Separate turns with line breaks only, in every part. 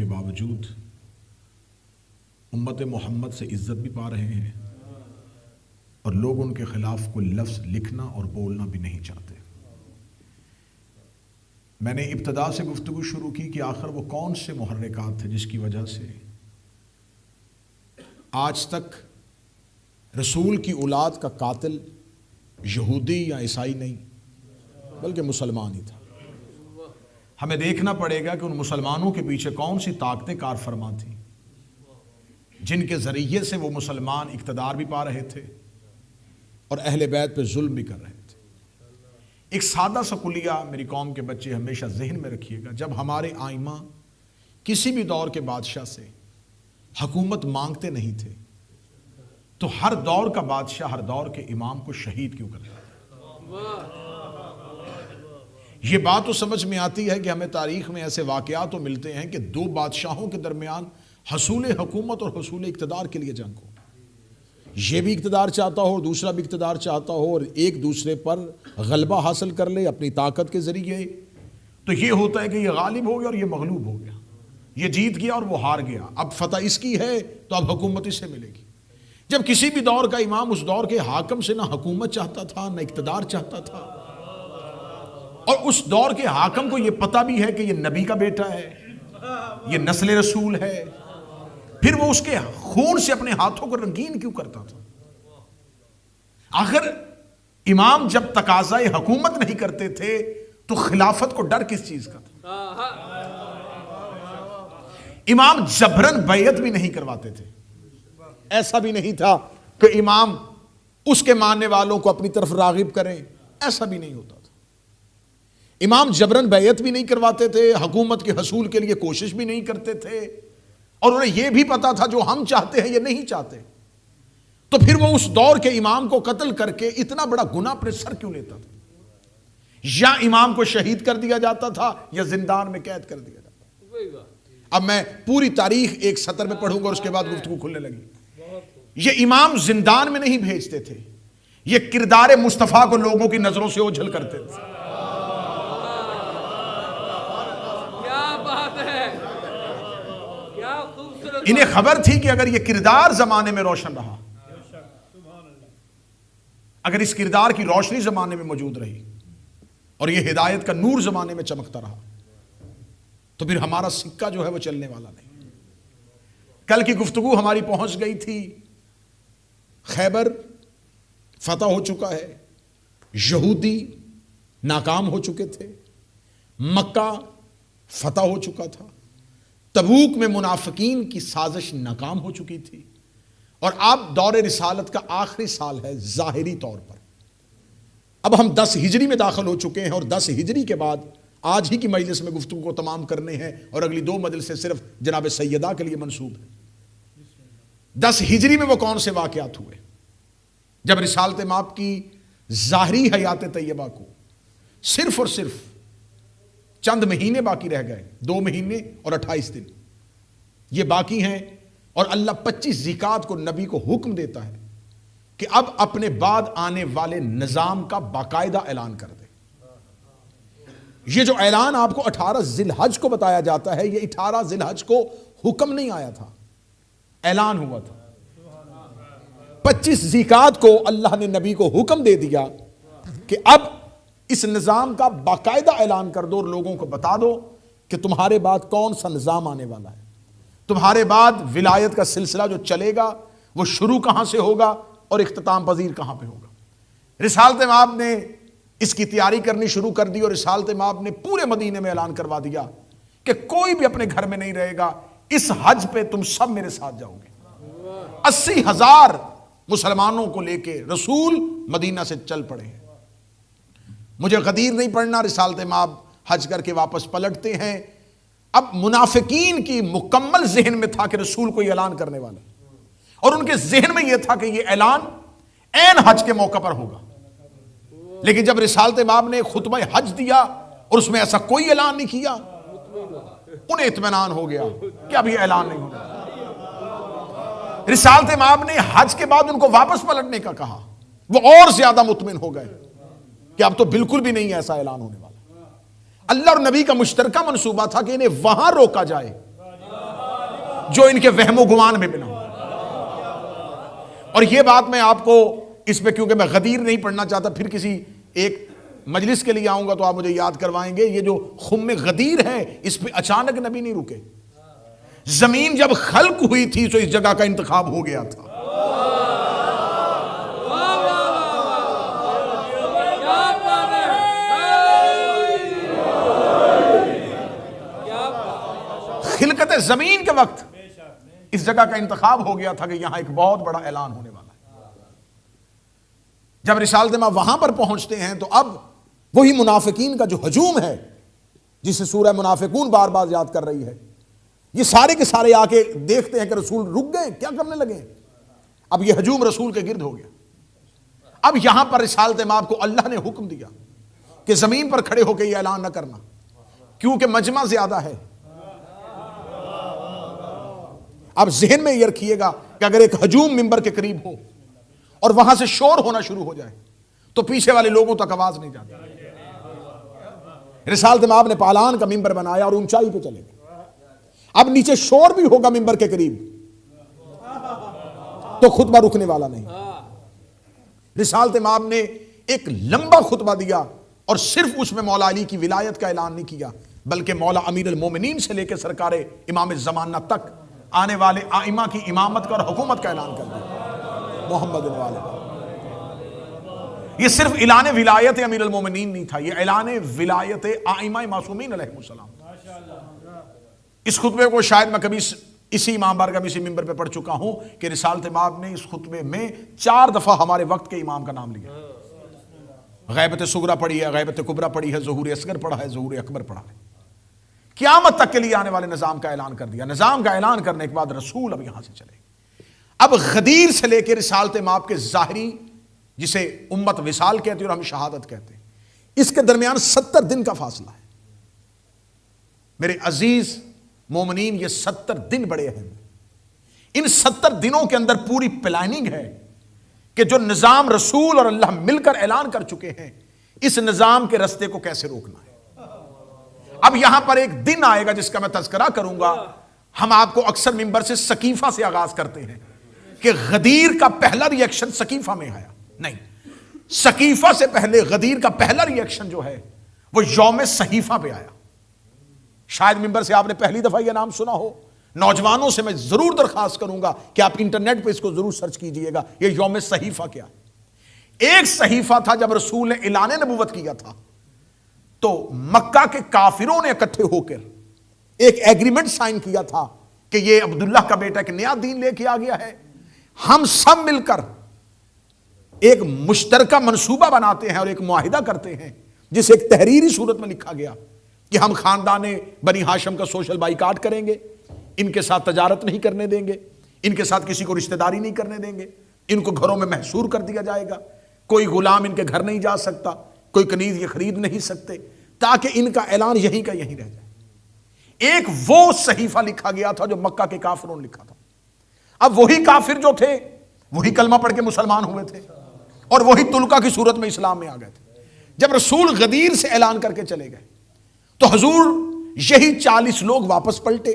के बावजूद उम्मत मोहम्मद से इज्जत भी पा रहे हैं और लोग उनके खिलाफ कोई लफ्ज़ लिखना और बोलना भी नहीं चाहते। मैंने इब्तदा से गुफ्तगू शुरू की कि आखिर वो कौन से मुहर्रिकात थे जिसकी वजह से आज तक रसूल की औलाद का कातिल यहूदी या ईसाई नहीं बल्कि मुसलमान ही था। हमें देखना पड़ेगा कि उन मुसलमानों के पीछे कौन सी ताकतें कार फरमा थी जिनके ज़रिए से वो मुसलमान इक़्तिदार भी पा रहे थे और अहले बैत पे जुल्म भी कर रहे थे। एक सादा सा कुलिया मेरी कौम के बच्चे हमेशा जहन में रखिएगा, जब हमारे आइमा किसी भी दौर के बादशाह से हुकूमत मांगते नहीं थे तो हर दौर का बादशाह हर दौर के इमाम को शहीद क्यों करता था? ये बात तो समझ में आती है कि हमें तारीख में ऐसे वाक़यात तो मिलते हैं कि दो बादशाहों के दरमियान हसूल हुकूमत और हसूल इक़्तिदार के लिए जंग हो, ये भी इक़्तिदार चाहता हो दूसरा भी इक़्तिदार चाहता हो और एक दूसरे पर गलबा हासिल कर ले अपनी ताकत के ज़रिए। तो ये होता है कि ये गालिब हो गया और ये मगलूब हो गया, ये जीत गया और वो हार गया, अब फतह इसकी है तो अब हुकूमत इससे मिलेगी। जब किसी भी दौर का इमाम उस दौर के हाकिम से ना हुकूमत चाहता था ना इक़्तिदार चाहता था और उस दौर के हाकिम को ये पता भी है कि ये नबी का बेटा है, ये नस्ल रसूल है, फिर वो उसके खून से अपने हाथों को रंगीन क्यों करता था? आखिर इमाम जब तकाज़ाए हुकूमत नहीं करते थे तो खिलाफत को डर किस चीज का था? इमाम जबरन बैयत भी नहीं करवाते थे, ऐसा भी नहीं था कि इमाम उसके मानने वालों को अपनी तरफ रागिब करें, ऐसा भी नहीं होता था। इमाम जबरन बैयत भी नहीं करवाते थे, हुकूमत के हसूल के लिए कोशिश भी नहीं करते थे और उन्हें यह भी पता था जो हम चाहते हैं ये नहीं चाहते, तो फिर वो उस दौर के इमाम को कत्ल करके इतना बड़ा गुनाह अपने सर क्यों लेता था? या इमाम को शहीद कर दिया जाता था या जिंदान में कैद कर दिया जाता था। अब मैं पूरी तारीख एक सत्र में पढ़ूंगा और उसके बाद गुफ्तगू खुलने लगी। ये इमाम जिंदान में नहीं भेजते थे, ये किरदार मुस्तफा को लोगों की नजरों से ओझल करते थे। इन्हें खबर थी कि अगर यह किरदार जमाने में रोशन रहा, अगर इस किरदार की रोशनी जमाने में मौजूद रही और यह हिदायत का नूर जमाने में चमकता रहा तो फिर हमारा सिक्का जो है वो चलने वाला नहीं। कल की गुफ्तगू हमारी पहुंच गई थी, खैबर फतह हो चुका है, यहूदी नाकाम हो चुके थे, मक्का फतह हो चुका था, तबूक में मुनाफिकीन की साजिश नाकाम हो चुकी थी और अब दौरे रिसालत का आखिरी साल है जाहिरी तौर पर। अब हम 10 हिजरी में दाखिल हो चुके हैं और 10 हिजरी के बाद आज ही की मजलिस में गुफ्तगू को तमाम करने हैं और अगली 2 मजलिसें सिर्फ जनाब सैयदा के लिए मंसूब है। 10 हिजरी में वो कौन से वाक़यात हुए जब रिसालत माप की ज़ाहरी हयात तैयबा को सिर्फ और सिर्फ चंद महीने बाकी रह गए, 2 महीने और 28 दिन ये बाकी हैं और अल्लाह 25 ज़िकात को नबी को हुक्म देता है कि अब अपने बाद आने वाले निज़ाम का बाकायदा ऐलान कर दे। ये जो ऐलान आपको 18 ज़िलहज को बताया जाता है, ये 18 ज़िलहज को हुक्म नहीं आया था, ऐलान हुआ था। 25 ज़िकात को अल्लाह ने नबी को हुक्म दे दिया कि अब इस निज़ाम का बाकायदा ऐलान कर दो और लोगों को बता दो कि तुम्हारे बाद कौन सा निज़ाम आने वाला है, तुम्हारे बाद विलायत का सिलसिला जो चलेगा वो शुरू कहां से होगा और इख्तिताम पजीर कहां पे होगा। रिसालत माब ने इसकी तैयारी करनी शुरू कर दी और रिसालत माब ने पूरे मदीने में ऐलान करवा दिया कि कोई भी अपने घर में नहीं रहेगा, इस हज पे तुम सब मेरे साथ जाओगे। 80,000 मुसलमानों को लेके रसूल मदीना से चल पड़े हैं। मुझे गदीर नहीं पढ़ना, रिसालत माब हज करके वापस पलटते हैं। अब मुनाफिकीन की मुकम्मल जहन में था कि रसूल को यह ऐलान करने वाला और उनके जहन में यह था कि यह ऐलान ऐन हज के मौके पर होगा। लेकिन जब रिसालत माब ने खुतबा हज दिया और उसमें ऐसा कोई ऐलान नहीं किया, उन्हें इत्मीनान हो गया कि अब यह ऐलान नहीं होगा। रिसालत माब ने हज के बाद उनको वापस पलटने का कहा, वो और ज्यादा मुतमिन हो गए कि अब तो बिल्कुल भी नहीं ऐसा ऐलान होने वाला। अल्लाह और नबी का मुश्तरका मंसूबा था कि इन्हें वहां रोका जाए जो इनके वहमो गुमान में बिना। और ये बात मैं आपको इस पे, क्योंकि मैं गदीर नहीं पढ़ना चाहता, फिर किसी एक मजलिस के लिए आऊंगा तो आप मुझे याद करवाएंगे। ये जो खुम्मे गदीर है, इस पे अचानक नबी नहीं रुके। जमीन जब खल्क हुई थी तो इस जगह का इंतखाब हो गया था। खिलकत जमीन के वक्त इस जगह का इंतखाब हो गया था कि यहां एक बहुत बड़ा ऐलान होने वाला है। जब रिसालत मां वहां पर पहुंचते हैं तो अब वही मुनाफिकीन का जो हजूम है, जिसे सूरह मुनाफिकून बार बार याद कर रही है, ये सारे के सारे आके देखते हैं कि रसूल रुक गए, क्या करने लगे। अब ये हजूम रसूल के गिर्द हो गया। अब यहां पर रिसालत मां को अल्लाह ने हुक्म दिया कि जमीन पर खड़े होकर यह ऐलान ना करना, क्योंकि मजमा ज्यादा है। अब जहन में यह रखिएगा कि अगर एक हजूम मिंबर के करीब हो और वहां से शोर होना शुरू हो जाए तो पीछे वाले लोगों तक आवाज नहीं जाती। रिसालत मां ने पालान का मिंबर बनाया और ऊंचाई पे चले गए। अब नीचे शोर भी होगा मिंबर के करीब तो खुतबा रुकने वाला नहीं। रिसालत मां ने एक लंबा खुतबा दिया और सिर्फ उसमें मौला अली की विलायत का ऐलान नहीं किया, बल्कि मौला अमीर अल मोमिनीन से लेकर सरकार इमाम ज़माना तक आने वाले आइमा की इमामत का और हुकूमत का ऐलान कर दिया। मोहम्मद वाले, ये सिर्फ ऐलान विलायत अमीर अल मोमिनीन नहीं था, ये ऐलान विलायत आइमा मासूमीन अलैहिमुस्सलाम। इस खुतबे को शायद मैं कभी इसी इमाम बारगाह में, इसी मिंबर पे पढ़ चुका हूं कि रिसालत माब ने इस खुतबे में 4 दफा हमारे वक्त के इमाम का नाम लिया। गैबत सुगरा पढ़ी है, गैबत कुबरा पढ़ी है, ज़ुहूर असगर पढ़ा है, ज़ुहूर अकबर पढ़ा है। क़यामत तक के लिए आने वाले निज़ाम का ऐलान कर दिया। निज़ाम का ऐलान करने के बाद रसूल अब यहां से चले। अब गदीर से लेकर रिसालत माब के ज़ाहिरी, जिसे उम्मत विसाल कहते हैं और हम शहादत कहते हैं, इसके दरमियान 70 दिन का फासला है। मेरे अजीज मोमिनीन, ये 70 दिन बड़े अहम हैं। इन 70 दिनों के अंदर पूरी प्लानिंग है कि जो निज़ाम रसूल और अल्लाह मिलकर ऐलान कर चुके हैं, इस निज़ाम के रस्ते को कैसे रोकना है। अब यहां पर एक दिन आएगा जिसका मैं तज़किरा करूंगा। हम आपको अक्सर मिंबर से सकीफा से आगाज करते हैं कि गदीर का पहला रिएक्शन सकीफा में आया। नहीं, सकीफा से पहले गदीर का पहला रिएक्शन जो है वो यौम सहीफा पे आया। शायद मिंबर से आपने पहली दफा यह नाम सुना हो। नौजवानों से मैं जरूर दरखास्त करूंगा कि आप इंटरनेट पे इसको जरूर सर्च कीजिएगा। यह यौम सहीफा क्या। एक सहीफा था जब रसूल ने ऐलान नबूवत किया था, तो मक्का के काफिरों ने इकट्ठे होकर एक एग्रीमेंट साइन किया था कि यह अब्दुल्ला का बेटा एक नया दीन लेके आ गया है। हम सब मिलकर एक मुश्तरका मंसूबा बनाते हैं और एक मुआहिदा करते हैं, जिसे एक तहरीरी सूरत में लिखा गया कि हम खानदाने बनी हाशम का सोशल बाइकाट करेंगे, इनके साथ तजारत नहीं करने देंगे, इनके साथ किसी को रिश्तेदारी नहीं करने देंगे, इनको घरों में महसूर कर दिया जाएगा, कोई गुलाम इनके घर नहीं जा सकता, कोई कनीज ये खरीद नहीं सकते, ताकि इनका ऐलान यहीं का यहीं रह जाए। एक वो सहीफा लिखा गया था जो मक्का के काफिरों ने लिखा था। अब वही काफिर जो थे वही कलमा पढ़ के मुसलमान हुए थे और वही तुलका की सूरत में इस्लाम में आ गए थे। जब रसूल गदीर से ऐलान करके चले गए तो हजूर यही 40 लोग वापस पलटे।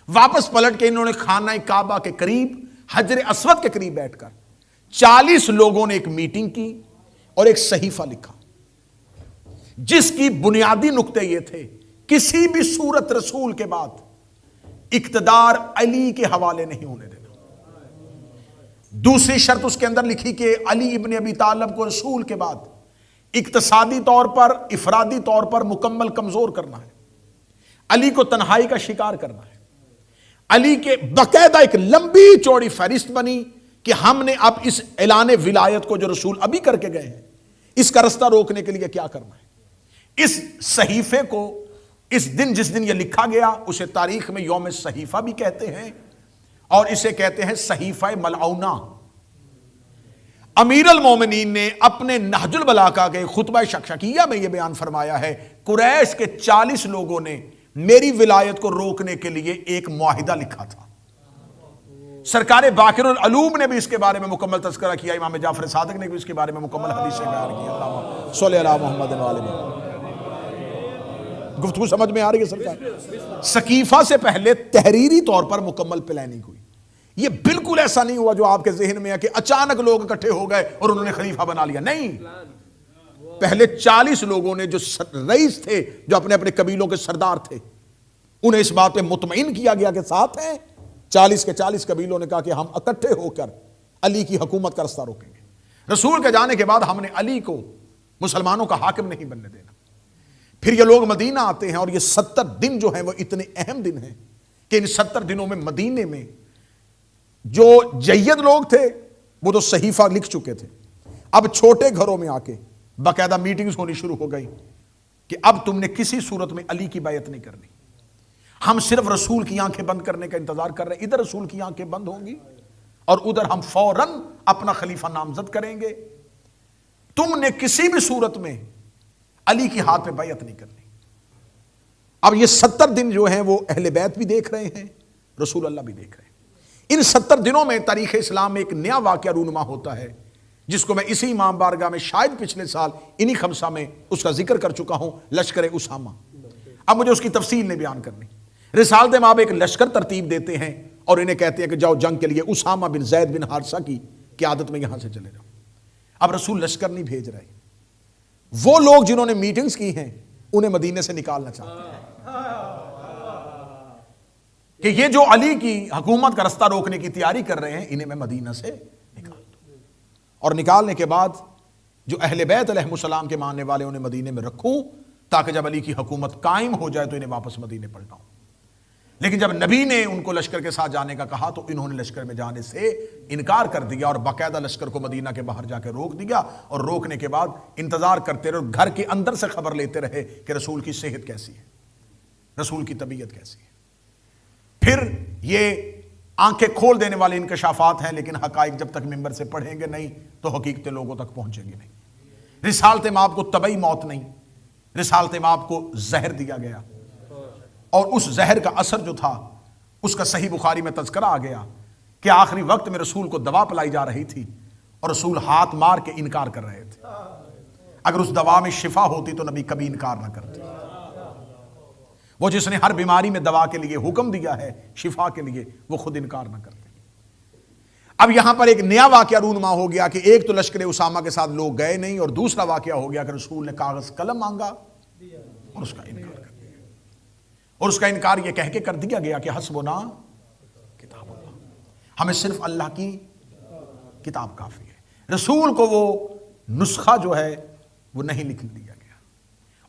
वापस पलट के इन्होंने खाना काबा के करीब हजर अस्वद के करीब बैठकर 40 लोगों ने एक मीटिंग की और एक सहीफा लिखा, जिसकी बुनियादी नुक्ते ये थे, किसी भी सूरत रसूल के बाद इक्तदार अली के हवाले नहीं होने देना। दूसरी शर्त उसके अंदर लिखी कि अली इब्न अबी तालिब को रसूल के बाद इक्तसादी तौर पर, इफरादी तौर पर मुकम्मल कमजोर करना है, अली को तन्हाई का शिकार करना है। अली के बाकायदा एक लंबी चौड़ी फहरिस्त बनी कि हमने अब इस ऐलान विलायत को जो रसूल अभी करके गए हैं, इसका रास्ता रोकने के लिए क्या करना है। इस सहीफे को, इस दिन जिस दिन यह लिखा गया, उसे तारीख में यौम सहीफा भी कहते हैं और इसे कहते हैं सहीफा मलऊना। अमीर अल मोमिनीन ने अपने नहजुल बलागा के खुतबा शक्शकिया में यह बयान फरमाया है, कुरैश के 40 लोगों ने मेरी विलायत को रोकने के लिए एक मुआहिदा लिखा था। सरकार बाकिरुल अलूम ने भी इसके बारे में मुकम्मल तज़किरा किया, इमाम जाफर सादिक ने भी इसके बारे में मुकम्मल हदीस बयान किया। गुफ्तगू समझ में आ रही है सरकार? सकीफा से पहले तहरीरी तौर पर मुकम्मल प्लानिंग हुई। ये बिल्कुल ऐसा नहीं हुआ जो आपके जहन में है कि अचानक लोग इकट्ठे हो गए और उन्होंने खलीफा बना लिया। नहीं, पहले 40 लोगों ने, जो रईस थे, जो अपने अपने कबीलों के सरदार थे, उन्हें इस बात पे मुतमईन किया गया कि साथ हैं। 40 के 40 कबीलों ने कहा कि हम इकट्ठे होकर अली की हुकूमत का रास्ता रोकेंगे। रसूल के जाने के बाद हमने अली को मुसलमानों का हाकिम नहीं बनने देना। फिर ये लोग मदीना आते हैं और ये 70 दिन जो हैं वो इतने अहम दिन हैं कि इन 70 दिनों में मदीने में जो जय्यद लोग थे वो तो सहीफा लिख चुके थे। अब छोटे घरों में आके बाकायदा मीटिंग्स होनी शुरू हो गई कि अब तुमने किसी सूरत में अली की बैयत नहीं करनी, हम सिर्फ रसूल की आंखें बंद करने का इंतजार कर रहे हैं। इधर रसूल की आंखें बंद होंगी और उधर हम फौरन अपना खलीफा नामजद करेंगे। तुमने किसी भी सूरत में अली की हाथ में बैयत नहीं करनी। अब ये 70 दिन जो हैं वो अहले बैत भी देख रहे हैं, रसूल अल्लाह भी देख रहे हैं। इन 70 दिनों में तारीख इस्लाम में एक नया वाक़या रूनुमा होता है, जिसको मैं इसी इमाम बारगाह में शायद पिछले साल इन्हीं खमसा में उसका जिक्र कर चुका हूं, लश्कर उसामा। अब मुझे उसकी तफसील नहीं बयान करनी। रिसालत में आप एक लश्कर तरतीब देते हैं और इन्हें कहते हैं कि जाओ जंग के लिए उसामा बिन जैद बिन हारिसा की क़यादत में यहां से चले जाओ। अब रसूल लश्कर नहीं भेज रहे, वो लोग जिन्होंने मीटिंग्स की हैं उन्हें मदीने से निकालना चाहते हैं कि ये जो अली की हुकूमत का रास्ता रोकने की तैयारी कर रहे हैं, इन्हें मैं मदीना से निकाल दूं और निकालने के बाद जो अहले बैत अलैहिस्सलाम के मानने वाले उन्हें मदीने में रखूं, ताकि जब अली की हुकूमत कायम हो जाए तो इन्हें वापस मदीने पलटाऊं। लेकिन जब नबी ने उनको लश्कर के साथ जाने का कहा तो इन्होंने लश्कर में जाने से इनकार कर दिया और बाकायदा लश्कर को मदीना के बाहर जाकर रोक दिया। और रोकने के बाद इंतजार करते रहे, घर के अंदर से खबर लेते रहे कि रसूल की सेहत कैसी है, रसूल की तबीयत कैसी है। फिर ये आंखें खोल देने वाले इंकशाफात हैं, लेकिन हकाइक जब तक मिंबर से पढ़ेंगे नहीं तो हकीकतें लोगों तक पहुंचेंगी नहीं। रिसालत में आपको तबई मौत नहीं, रिसालत में आपको जहर दिया गया और उस जहर का असर जो था उसका सही बुखारी में तज़किरा आ गया कि आखिरी वक्त में रसूल को दवा पिलाई जा रही थी और रसूल हाथ मार के इनकार कर रहे थे। अगर उस दवा में शिफा होती तो नबी कभी इनकार ना करते। वो जिसने हर बीमारी में दवा के लिए हुक्म दिया है, शिफा के लिए, वो खुद इनकार ना करते। अब यहां पर एक नया वाकया रूनुमा हो गया कि एक तो लश्कर उसामा के साथ लोग गए नहीं और दूसरा वाकया हो गया कि रसूल ने कागज कलम मांगा और उसका इनकार कर दिया। और उसका इनकार यह कह के कर दिया गया कि हस्बुना किताबुल्लाह, हमें सिर्फ अल्लाह की किताब काफी है। रसूल को वो नुस्खा जो है वो नहीं लिख दिया गया।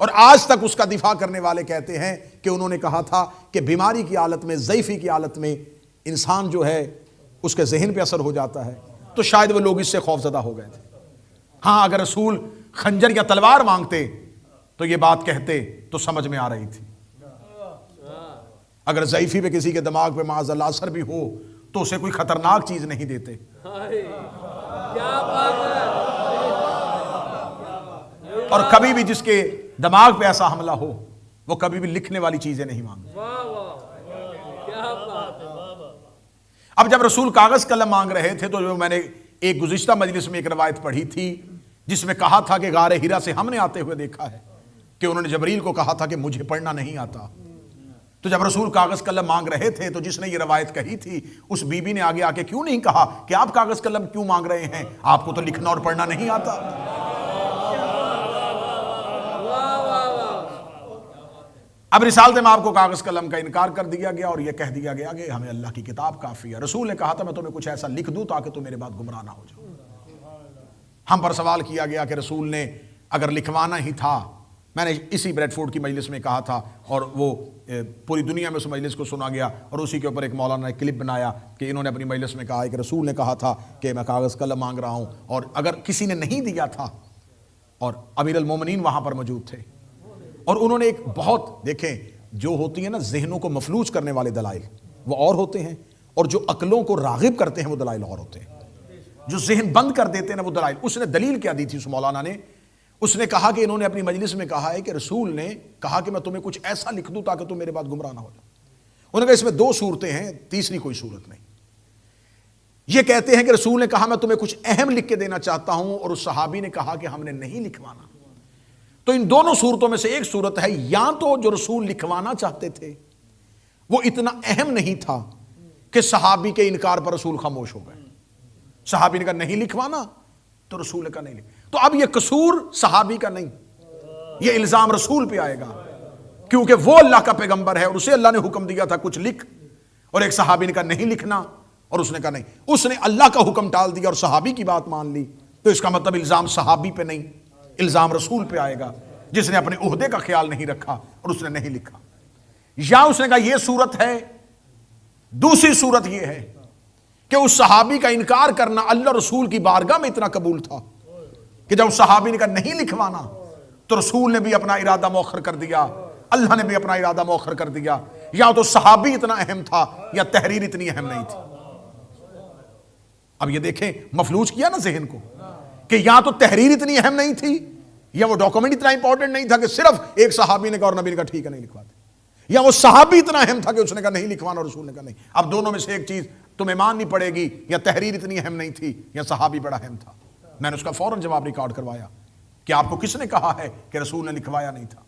और आज तक उसका दिफा करने वाले कहते हैं कि उन्होंने कहा था कि बीमारी की हालत में, ज़ईफ़ी की हालत में इंसान जो है उसके जहन पे असर हो जाता है, तो शायद वो लोग इससे खौफजदा हो गए थे। हाँ, अगर रसूल खंजर या तलवार मांगते तो ये बात कहते तो समझ में आ रही थी। अगर ज़ईफ़ी पे किसी के दिमाग पे माज़अल्लाह असर भी हो तो उसे कोई खतरनाक चीज नहीं देते। क्या बात है। और कभी भी जिसके दिमाग पे ऐसा हमला हो वो कभी भी लिखने वाली चीजें नहीं मांगते। क्या बात है। अब जब रसूल कागज कलम मांग रहे थे तो जो मैंने एक गुज़िश्ता मजलिस में एक रवायत पढ़ी थी जिसमें कहा था कि गारे हिरा से हमने आते हुए देखा है कि उन्होंने जबरील को कहा था कि मुझे पढ़ना नहीं आता। तो जब रसूल कागज कलम मांग रहे थे तो जिसने ये रवायत कही थी उस बीबी ने आगे आके क्यों नहीं कहा कि आप कागज कलम क्यों मांग रहे हैं, आपको तो लिखना और पढ़ना नहीं आता। अब रिसालत में आपको कागज कलम का इनकार कर दिया गया और यह कह दिया गया कि हमें अल्लाह की किताब काफी है। रसूल ने कहा था मैं तुम्हें कुछ ऐसा लिख दूं ताकि तुम मेरे बाद गुमराह ना हो जाओ। हम पर सवाल किया गया कि रसूल ने अगर लिखवाना ही था, मैंने इसी ब्रेडफोर्ड की मजलिस में कहा था और वो पूरी दुनिया में उस मजलिस को सुना गया और उसी के ऊपर एक मौलाना ने क्लिप बनाया कि इन्होंने अपनी मजलिस में कहा है कि रसूल ने कहा था कि मैं कागज़ कलम मांग रहा हूँ, और अगर किसी ने नहीं दिया था और अमीर अल मोमिनीन वहाँ पर मौजूद थे और उन्होंने एक बहुत, देखें जो होती है ना जहनों को मफलूज करने वाले दलाइल वो और होते हैं और जो अकलों को रागिब करते हैं वो दलाइल और होते हैं। जो जहन बंद कर देते हैं ना वो दलाइल। उसने दलील क्या दी थी उस मौलाना ने, उसने कहा कि इन्होंने अपनी मजलिस में कहा है कि रसूल ने कहा कि मैं तुम्हें कुछ ऐसा लिख दूं ताकि तुम मेरे बाद गुमराह ना हो जाओ। उन्होंने कहा इसमें दो सूरतें हैं, तीसरी कोई सूरत नहीं। ये कहते हैं कि रसूल ने कहा मैं तुम्हें कुछ अहम लिख के देना चाहता हूं और उस सहाबी ने कहा कि हमने नहीं लिखवाना। तो इन दोनों सूरतों में से एक सूरत है, या तो जो रसूल लिखवाना चाहते थे वो इतना अहम नहीं था कि सहाबी के इनकार पर रसूल खामोश हो गए। सहाबी ने कहा नहीं लिखवाना, तो रसूल ने कहा नहीं लिख। तो अब यह कसूर सहाबी का नहीं, यह इल्जाम रसूल पे आएगा, क्योंकि वो अल्लाह का पैगंबर है और उसे अल्लाह ने हुक्म दिया था कुछ लिख, और एक सहाबी ने कहा नहीं लिखना और उसने कहा नहीं। उसने अल्लाह का हुक्म टाल दिया और सहाबी की बात मान ली, तो इसका मतलब इल्जाम सहाबी पे नहीं, इल्जाम रसूल पे आएगा जिसने अपने ओहदे का ख्याल नहीं रखा और उसने नहीं लिखा। या उसने कहा यह सूरत है। दूसरी सूरत यह है कि उस सहाबी का इनकार करना अल्लाह रसूल की बारगाह में इतना कबूल था कि जब उस सहाबी ने कहा नहीं लिखवाना, तो रसूल ने भी अपना इरादा मौखर कर दिया, अल्लाह ने भी अपना इरादा मौखर कर दिया। या तो सहाबी इतना अहम था या तहरीर इतनी अहम नहीं थी। अब ये देखें, मफलूज किया ना जहन को कि या तो तहरीर इतनी अहम नहीं थी या वो डॉक्यूमेंट इतना इंपॉर्टेंट नहीं था कि सिर्फ एक सहाबी ने कहा और नबी ने कहा ठीक है नहीं लिखवाते, या वो सहाबी इतना अहम था कि उसने कहा नहीं लिखवाना और रसूल ने कहा नहीं। अब दोनों में से एक चीज तुम्हें माननी पड़ेगी, या तहरीर इतनी अहम नहीं थी या सहाबी बड़ा अहम था। मैंने उसका फौरन जवाब रिकॉर्ड करवाया कि आपको किसने कहा है कि रसूल ने लिखवाया नहीं था?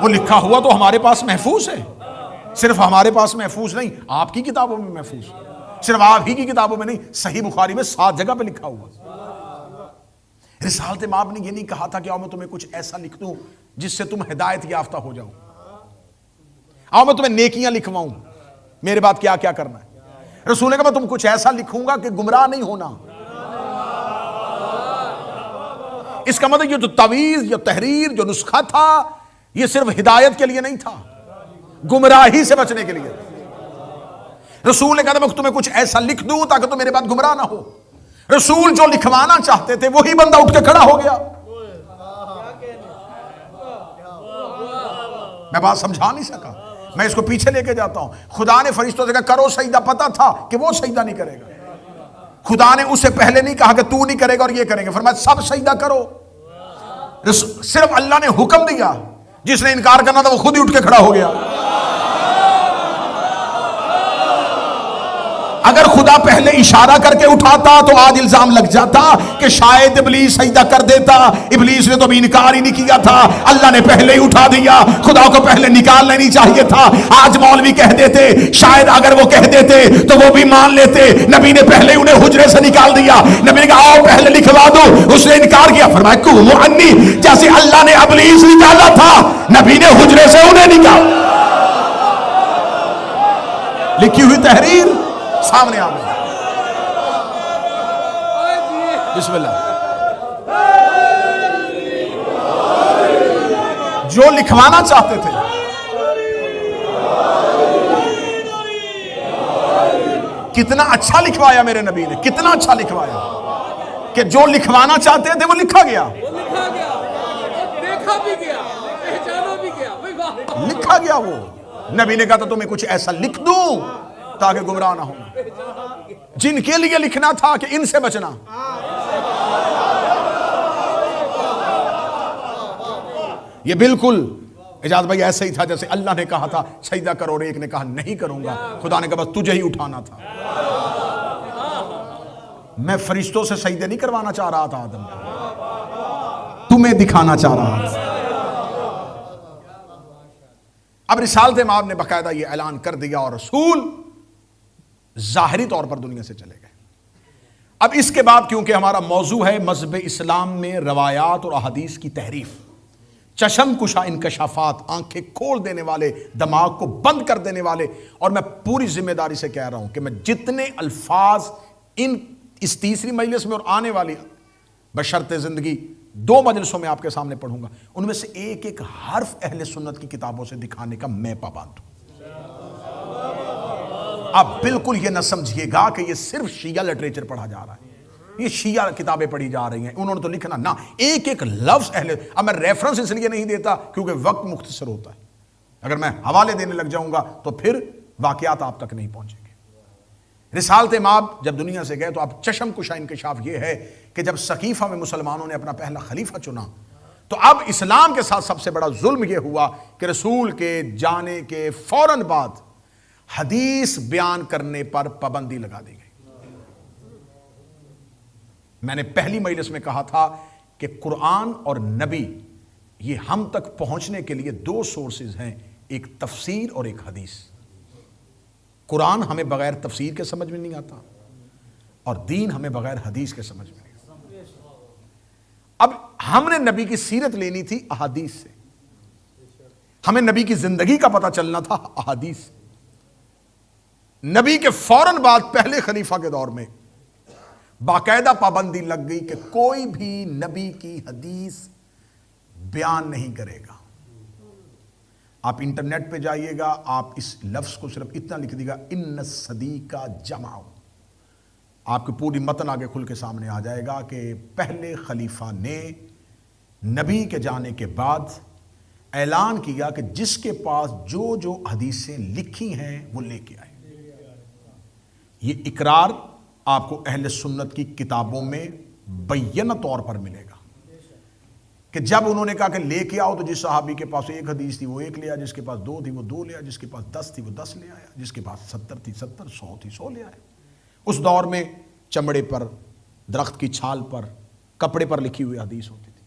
वो लिखा हुआ तो हमारे पास महफूज है, सिर्फ हमारे पास महफूज नहीं, आपकी किताबों में महफूज, सिर्फ आप ही की किताबों में नहीं, सही बुखारी में 7 जगह पे लिखा हुआ। रिसालत माब ने ये नहीं कहा था कि आओ मैं तुम्हें कुछ ऐसा लिख दूं जिससे तुम हिदायत याफ्ता हो जाओ, आओ मैं तुम्हें नेकियां लिखवाऊं, मेरे बाद क्या क्या करना है। रसूल ने कहा मैं तुम कुछ ऐसा लिखूंगा कि गुमराह नहीं होना। इसका मतलब ये जो तवीज, जो तहरीर, जो नुस्खा था, ये सिर्फ हिदायत के लिए नहीं था, गुमराही से बचने के लिए। रसूल ने कहा मैं तुम्हें कुछ ऐसा लिख दूं ताकि तुम मेरे बाद गुमराह ना हो। रसूल जो लिखवाना चाहते थे वही बंदा उठ के खड़ा हो गया। मैं बात समझा नहीं सका, मैं इसको पीछे लेके जाता हूं। खुदा ने फरिश्तों से कहा करो सजदा, पता था कि वो सजदा नहीं करेगा। खुदा ने उससे पहले नहीं कहा कि तू नहीं करेगा और ये करेंगे, फरमाया सब सजदा करो। सिर्फ अल्लाह ने हुक्म दिया, जिसने इनकार करना था वो खुद ही उठ के खड़ा हो गया। अगर खुदा पहले इशारा करके उठाता तो आज इल्जाम लग जाता कि शायद इब्लीस सजदा कर देता। इब्लीस ने तो भी इनकार ही नहीं किया था, अल्लाह ने पहले ही उठा दिया, खुदा को पहले निकालना नहीं चाहिए था। आज मौलवी कह देते, शायद अगर वो कह देते तो वो भी मान लेते। नबी ने पहले उन्हें हुजरे से निकाल दिया, नबी ने कहा आओ पहले लिखवा दो, उसने इनकार किया, फरमाया कुमु अन्नी, जैसे अल्लाह ने इब्लीस निकाला था नबी ने हुजरे से उन्हें निकाला। लिखी हुई तहरीर सामने आ गई। बिस्मिल्लाह। जो लिखवाना चाहते थे, कितना अच्छा लिखवाया मेरे नबी ने, कितना अच्छा लिखवाया कि जो लिखवाना चाहते थे वो लिखा गया,
देखा भी गया, पहचाना भी गया,
लिखा गया। वो नबी ने कहा था तुम्हें कुछ ऐसा लिख दूं ताकि गुमराह ना हो। जिनके लिए लिखना था कि इनसे बचना, ये बिल्कुल इजाज भाई ऐसे ही था जैसे अल्लाह ने कहा था सजदा करो और एक ने कहा नहीं करूंगा। खुदा ने कहा बस तुझे ही उठाना था। मैं फरिश्तों से सजदे नहीं करवाना चाह रहा था आदम, तुम्हें दिखाना चाह रहा था। अब रिसालत माब ने बाकायदा ये ऐलान कर दिया और रसूल जाहिरी तौर पर दुनिया से चले गए। अब इसके बाद क्योंकि हमारा मौजू है मज़हब इस्लाम में रवायात और अहादीस की तहरीफ, चशम कुशा इनकशाफात, आंखें खोल देने वाले, दिमाग को बंद कर देने वाले, और मैं पूरी जिम्मेदारी से कह रहा हूं कि मैं जितने अल्फाज इस तीसरी मजलिस में और आने वाली बशर्ते जिंदगी 2 मजलिसों में आपके सामने पढ़ूंगा, उनमें से एक एक हर्फ अहले सुन्नत की किताबों से दिखाने का मैं पाबंद हूं। आप बिल्कुल ये ना समझिएगा कि ये सिर्फ शिया लिटरेचर पढ़ा जा रहा है, ये शिया किताबें पढ़ी जा रही हैं, उन्होंने तो लिखना ना, एक एक लफ्ज अहले। अब मैं रेफरेंस इसलिए नहीं देता क्योंकि वक्त मुख्तसर होता है, अगर मैं हवाले देने लग जाऊंगा तो फिर वाकयात आप तक नहीं पहुंचेंगे। रिसालत माब जब दुनिया से गए तो अब चशम कुशा इंकशाफ ये है कि जब सकीफा में मुसलमानों ने अपना पहला खलीफा चुना तो अब इस्लाम के साथ सबसे बड़ा जुल्म यह हुआ कि रसूल के जाने के फौरन बाद हदीस बयान करने पर पाबंदी लगा दी गई। मैंने पहली मजलिस में कहा था कि कुरान और नबी ये हम तक पहुंचने के लिए दो सोर्सेज हैं, एक तफसीर और एक हदीस। कुरान हमें बगैर तफसीर के समझ में नहीं आता और दीन हमें बगैर हदीस के समझ में नहीं आता। अब हमने नबी की सीरत लेनी थी अहादीस से, हमें नबी की जिंदगी का पता चलना था अहादीस से। नबी के फौरन बाद पहले खलीफा के दौर में बाकायदा पाबंदी लग गई कि कोई भी नबी की हदीस बयान नहीं करेगा। आप इंटरनेट पे जाइएगा, आप इस लफ्ज को सिर्फ इतना लिख दीजिएगा, इन्न सदीका जमाओ, आपकी पूरी मतन आगे खुल के सामने आ जाएगा कि पहले खलीफा ने नबी के जाने के बाद ऐलान किया कि जिसके पास जो जो हदीसें लिखी हैं वो लेके आए। ये इकरार आपको अहले सुन्नत की किताबों में बय्यन तौर पर मिलेगा कि जब उन्होंने कहा कि लेके आओ तो जिस सहाबी के पास एक हदीस थी वो एक ले आया, जिसके पास दो थी वो दो ले आया, जिसके पास 10 थी वो 10 ले आया, जिसके पास 70 थी 70, 100 थी 100 ले आया। उस दौर में चमड़े पर, दरख्त की छाल पर, कपड़े पर लिखी हुई हदीस होती थी।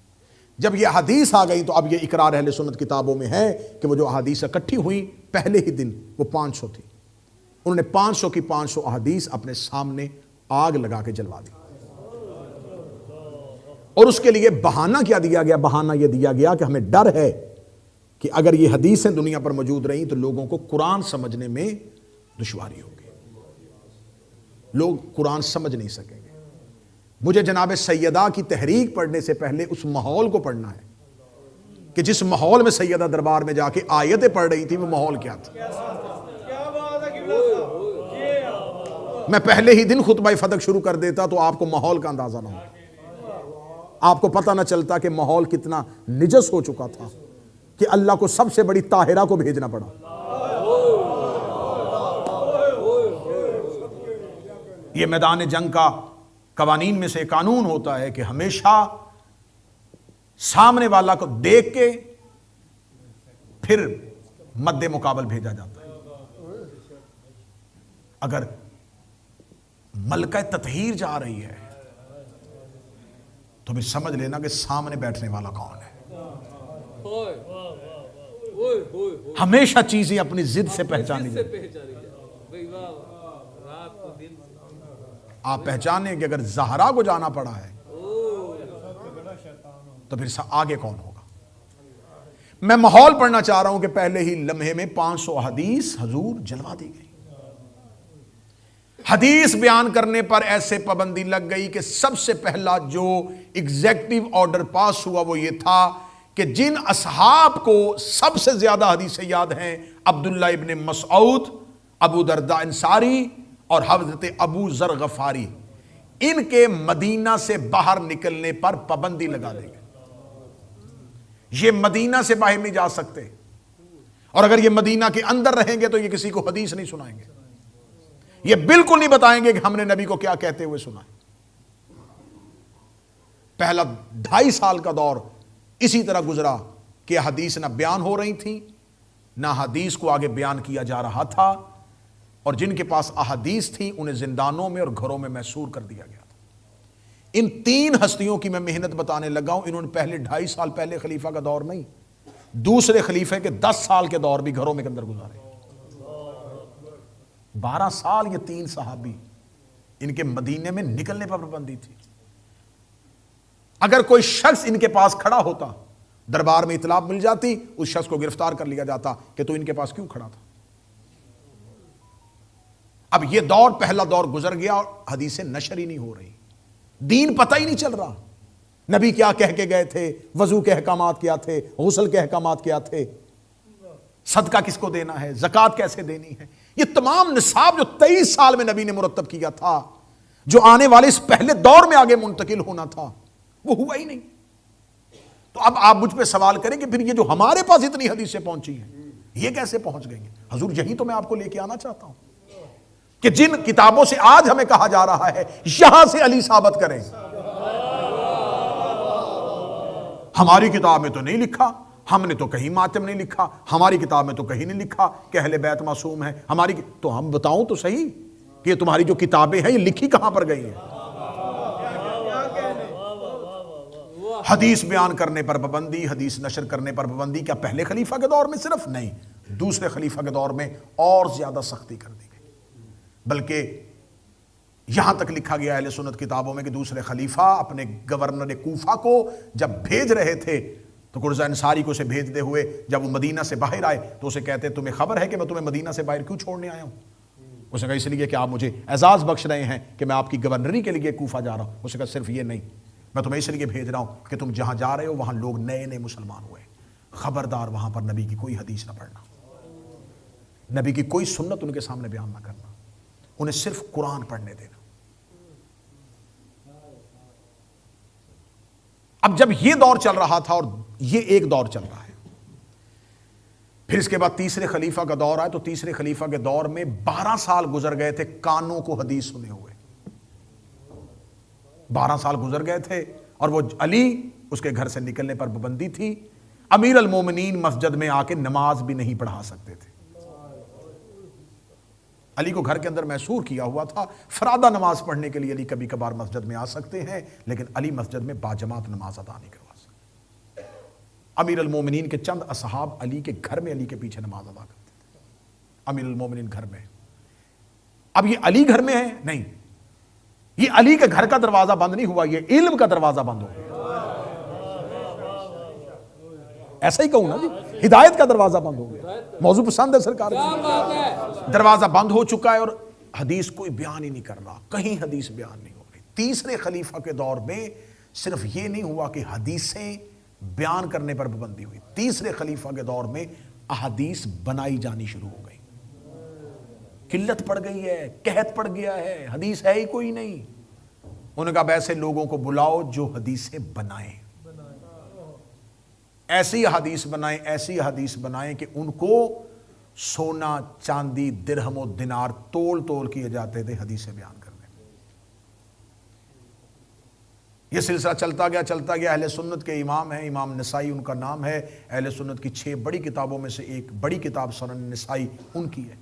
जब ये हदीस आ गई तो अब ये इकरार अहले सुन्नत किताबों में है कि वो जो हदीस इकट्ठी हुई पहले ही दिन वो 500 थी। उन्होंने 500 की 500 हदीस अपने सामने आग लगा के जलवा दी। और उसके लिए बहाना क्या दिया गया? बहाना यह दिया गया कि हमें डर है कि अगर ये हदीसें दुनिया पर मौजूद रही तो लोगों को कुरान समझने में दुश्वारी होगी, लोग कुरान समझ नहीं सकेंगे। मुझे जनाब सैयदा की तहरीक पढ़ने से पहले उस माहौल को पढ़ना है कि जिस माहौल में सैयदा दरबार में जाके आयतें पढ़ रही थी वो माहौल क्या था। मैं पहले ही दिन खुतबा फतक शुरू कर देता तो आपको माहौल का अंदाजा ना होता, आपको पता ना चलता कि माहौल कितना निजस हो चुका था कि अल्लाह को सबसे बड़ी ताहिरा को भेजना पड़ा। यह मैदान जंग का कवानीन में से कानून होता है कि हमेशा सामने वाला को देख के फिर मद्दे मुकाबल भेजा जाता है। अगर मलका ततहीर जा रही है तो फिर समझ लेना कि सामने बैठने वाला कौन है। हमेशा चीजें अपनी जिद से पहचानी जाती। आप पहचाने कि अगर ज़हरा को जाना पड़ा है तो फिर आगे कौन होगा। मैं माहौल पढ़ना चाह रहा हूं कि पहले ही लम्हे में 500 हदीस हजूर जलवा दी गई। हदीस बयान करने पर ऐसे पाबंदी लग गई कि सबसे पहला जो एग्जेक्टिव ऑर्डर पास हुआ वो ये था कि जिन असहाब को सबसे ज्यादा हदीसें याद हैं, अब्दुल्ला इब्ने मसऊद, अबू दरदा अंसारी और हज़रत अबू ज़र गफारी, इनके मदीना से बाहर निकलने पर पाबंदी लगा देंगे। ये मदीना से बाहर नहीं जा सकते और अगर ये मदीना के अंदर रहेंगे तो ये किसी को हदीस नहीं सुनाएंगे, ये बिल्कुल नहीं बताएंगे कि हमने नबी को क्या कहते हुए सुना है। पहला 2.5 साल का दौर इसी तरह गुजरा कि हदीस ना बयान हो रही थी ना हदीस को आगे बयान किया जा रहा था, और जिनके पास अहदीस थी उन्हें जिंदानों में और घरों में महसूर कर दिया गया था। इन 3 हस्तियों की मैं मेहनत बताने लगा हूं। इन्होंने पहले 2.5 साल पहले खलीफा का दौर नहीं, दूसरे खलीफे के 10 साल के दौर भी घरों में के अंदर गुजारे। 12 साल ये 3 सहाबी, इनके मदीने में निकलने पर पाबंदी थी। अगर कोई शख्स इनके पास खड़ा होता, दरबार में इतलाब मिल जाती, उस शख्स को गिरफ्तार कर लिया जाता कि तो इनके पास क्यों खड़ा था। अब यह दौर, पहला दौर गुजर गया और हदीसें नशर ही नहीं हो रही, दीन पता ही नहीं चल रहा। नबी क्या कह के गए थे, वजू के अहकामात क्या थे, गुस्ल के अहकामात क्या थे, सदका किसको देना है, ज़कात कैसे देनी है, ये तमाम निसाब जो 23 साल में नबी ने मुरत्तब किया था, जो आने वाले इस पहले दौर में आगे मुंतकिल होना था, वो हुआ ही नहीं। तो अब आप मुझ पे सवाल करें कि फिर ये जो हमारे पास इतनी हदीसें पहुंची हैं ये कैसे पहुंच गई हैं। हजूर यही तो मैं आपको लेके आना चाहता हूं कि जिन किताबों से आज हमें कहा जा रहा है यहां से अली साबित करें। हमारी किताब में तो नहीं लिखा, हमने तो कहीं मातम नहीं लिखा, हमारी किताब में तो कहीं नहीं लिखा कि अहले बैत मासूम है हमारी, तो हम बताऊं तो सही कि ये तुम्हारी जो किताबें हैं ये लिखी कहां पर गई हैं। हदीस बयान करने पर पाबंदी, हदीस नशर करने पर पाबंदी। क्या पहले खलीफा के दौर में सिर्फ? नहीं, दूसरे खलीफा के दौर में और ज्यादा सख्ती कर दी गई। बल्कि यहां तक लिखा गया अहले सुन्नत किताबों में कि दूसरे खलीफा अपने गवर्नर कूफा को जब भेज रहे थे तो कुर्ज़ा अंसारी को उसे भेजते हुए जब वो मदीना से बाहर आए तो उसे कहते, तुम्हें खबर है कि मैं तुम्हें मदीना से बाहर क्यों छोड़ने आया हूं? उसने कहा इसलिए कि आप मुझे एजाज बख्श रहे हैं कि मैं आपकी गवर्नरी के लिए कूफा जा रहा हूं। उसने कहा सिर्फ ये नहीं, मैं तुम्हें इसलिए भेज रहा हूं कि तुम जहां जा रहे हो वहां लोग नए नए मुसलमान हुए, खबरदार वहां पर नबी की कोई हदीस ना पढ़ना, नबी की कोई सुन्नत उनके सामने बयान ना करना, उन्हें सिर्फ कुरान पढ़ने देना। अब जब यह दौर चल रहा था और यह एक दौर चल रहा है, फिर इसके बाद तीसरे खलीफा का दौर आया। तो तीसरे खलीफा के दौर में 12 साल गुजर गए थे कानों को हदीस सुने हुए, 12 साल गुजर गए थे। और वो अली, उसके घर से निकलने पर पाबंदी थी। अमीर अल मोमिनीन मस्जिद में आके नमाज भी नहीं पढ़ा सकते थे। अली को घर के अंदर मैसूर किया हुआ था, फरादा नमाज पढ़ने के लिए अली कभी कभार मस्जिद में आ सकते हैं, लेकिन अली मस्जिद में बाजमात नमाज अदा नहीं करवा सकते। अमीर अल मोमिनीन के चंद असहाब अली के घर में अली के पीछे नमाज अदा करते थे। अमीर अल मोमिनीन घर में, अब ये अली घर में है नहीं, ये अली के घर का दरवाजा बंद नहीं हुआ, ये इल्म का दरवाजा बंद हो गया। ऐसा ही कहूं ना जी, हिदायत का दरवाजा बंद हो गया। मौजू पसंद है सरकार को। दरवाजा बंद हो चुका है और हदीस कोई बयान ही नहीं कर रहा, कहीं हदीस बयान नहीं हो रही। तीसरे खलीफा के दौर में सिर्फ ये नहीं हुआ कि हदीसें बयान करने पर पाबंदी हुई, तीसरे खलीफा के दौर में अहदीस बनाई जानी शुरू हो गई। किल्लत पड़ गई है, कहत पड़ गया है, हदीस है ही कोई नहीं। उन्होंने कहा ऐसे लोगों को बुलाओ जो हदीसें बनाएं, ऐसी हदीस बनाएं, ऐसी हदीस बनाएं कि उनको सोना चांदी दिरहम और दिनार तोल तोल किए जाते थे हदीसें बयान करने में। यह सिलसिला चलता गया। अहले सुन्नत के इमाम हैं, इमाम नसाई उनका नाम है। अहले सुन्नत की 6 बड़ी किताबों में से एक बड़ी किताब सुनन नसाई उनकी है।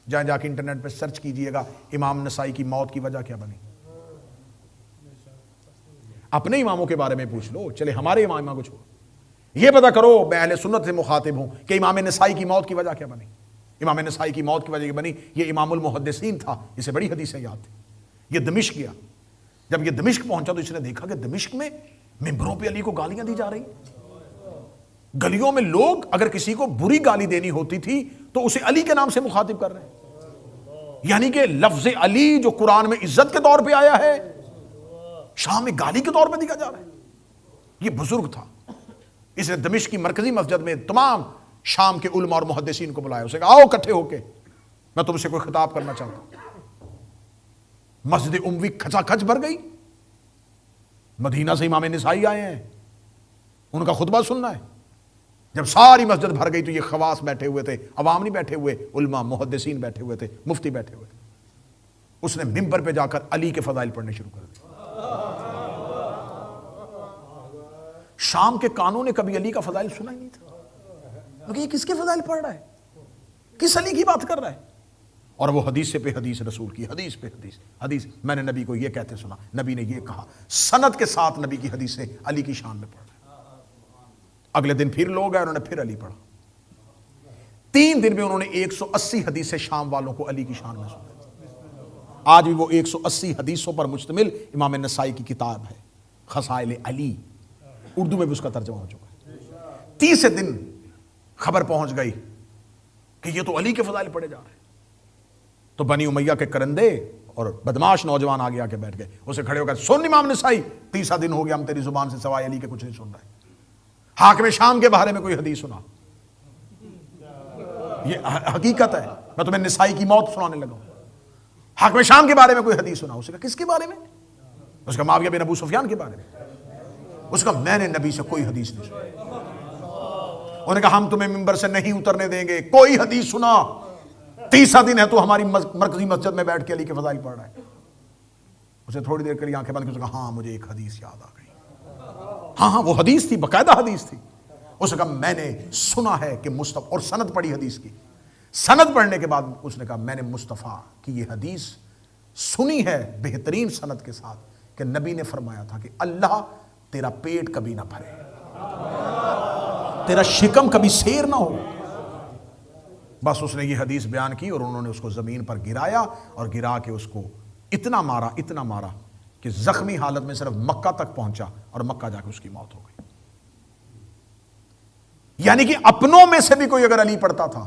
जहां जाके इंटरनेट पे सर्च कीजिएगा इमाम नसाई की मौत की वजह क्या बनी। अपने इमामों के बारे में पूछ लो, चले हमारे इमाम को छोड़ो, यह पता करो, मैं अहले सुन्नत से मुखातिब हूं कि इमाम नसाई की मौत की वजह क्या बनी। इमाम नसाई की मौत की वजह बनी, ये इमामुल मुहद्दिसीन था, इसे बड़ी हदीसें याद थी। ये दमिश्क गया, जब ये दमिश्क पहुंचा तो इसने देखा कि दमिश्क में मिंबरों पे अली को गालियां दी जा रही। गलियों में लोग अगर किसी को बुरी गाली देनी होती थी तो उसे अली के नाम से मुखातिब कर रहे हैं। यानी कि लफ्ज अली जो कुरान में इज्जत के तौर पे आया है, शाम में गाली के तौर पे दिया जा रहा है। ये बुजुर्ग था, इसने दमिश्क की मरकजी मस्जिद में तमाम शाम के उलमा और मुहद्दिसीन को बुलाया। उसे कहा आओ इकट्ठे होके, मैं तुमसे कोई खिताब करना चाहता हूं। मस्जिद उम्वी खचाखच भर गई। मदीना से इमाम नसाई आए हैं, उनका खुतबा सुनना है। जब सारी मस्जिद भर गई तो ये खवास बैठे हुए थे, अवाम नहीं बैठे हुए, उलमा मुहद्दिसीन बैठे हुए थे, मुफ्ती बैठे हुए थे। उसने मिंबर पे जाकर अली के फजाइल पढ़ने शुरू कर दिए। शाम के कानों ने कभी अली का फजाइल सुना ही नहीं था, क्योंकि ये किसके फजाइल पढ़ रहा है, किस अली की बात कर रहा है। और वो हदीस पे हदीस रसूल की, हदीस पे हदीस, हदीस मैंने नबी को ये कहते सुना, नबी ने ये कहा, सनद के साथ नबी की हदीसें अली की शान में पढ़ रहे। अगले दिन फिर लोग आए, उन्होंने फिर अली पढ़ा। 3 दिन में उन्होंने 180 हदीसें शाम वालों को अली की शान में सुनाई। आज भी वो 180 हदीसों पर मुश्तमिल इमाम नसाई की किताब है खसाइल अली, उर्दू में भी उसका तर्जुमा हो चुका है। 30 दिन खबर पहुंच गई कि ये तो अली के फजाइल पढ़े जा रहे हैं। तो बनी उमैया के करंदे और बदमाश नौजवान आगे आके बैठ गए, उसे खड़े होकर सुन इमाम नसाई, 30 दिन हो गया हम तेरी जुबान से सवाए अली के कुछ नहीं सुन रहे। हाकिम शाम के बारे में कोई हदीस सुना, ये हकीकत है, मैं तुम्हें नसाई की मौत सुनाने लगा। हाकिम शाम के बारे में कोई हदीस सुना। उसका किसके बारे में? उसका मुआविया बिन अबू सुफियान के बारे में। उसका मैंने नबी से कोई हदीस नहीं सुनी। उन्होंने कहा हम तुम्हें मिंबर से नहीं उतरने देंगे, कोई हदीस सुना। 30 दिन है तो हमारी मरकजी मस्जिद में बैठ के अली के फजाइल पढ़ रहा है। उसे थोड़ी देर करी आंखें बंद की, उसने कहा हाँ मुझे एक हदीस याद आ गई। हाँ वो हदीस थी, बकायदा हदीस थी। उसने कहा मैंने सुना है कि मुस्तफा, और सनद पढ़ी हदीस की। सनद पढ़ने के बाद उसने कहा मैंने मुस्तफा की ये हदीस सुनी है बेहतरीन सनद के साथ कि नबी ने फरमाया था कि अल्लाह तेरा पेट कभी ना भरे, तेरा शिकम कभी शेर ना हो। बस उसने ये हदीस बयान की और उन्होंने उसको जमीन पर गिराया और गिरा के उसको इतना मारा कि जख्मी हालत में सिर्फ मक्का तक पहुंचा और मक्का जाके उसकी मौत हो गई। यानी कि अपनों में से भी कोई अगर अली पढ़ता था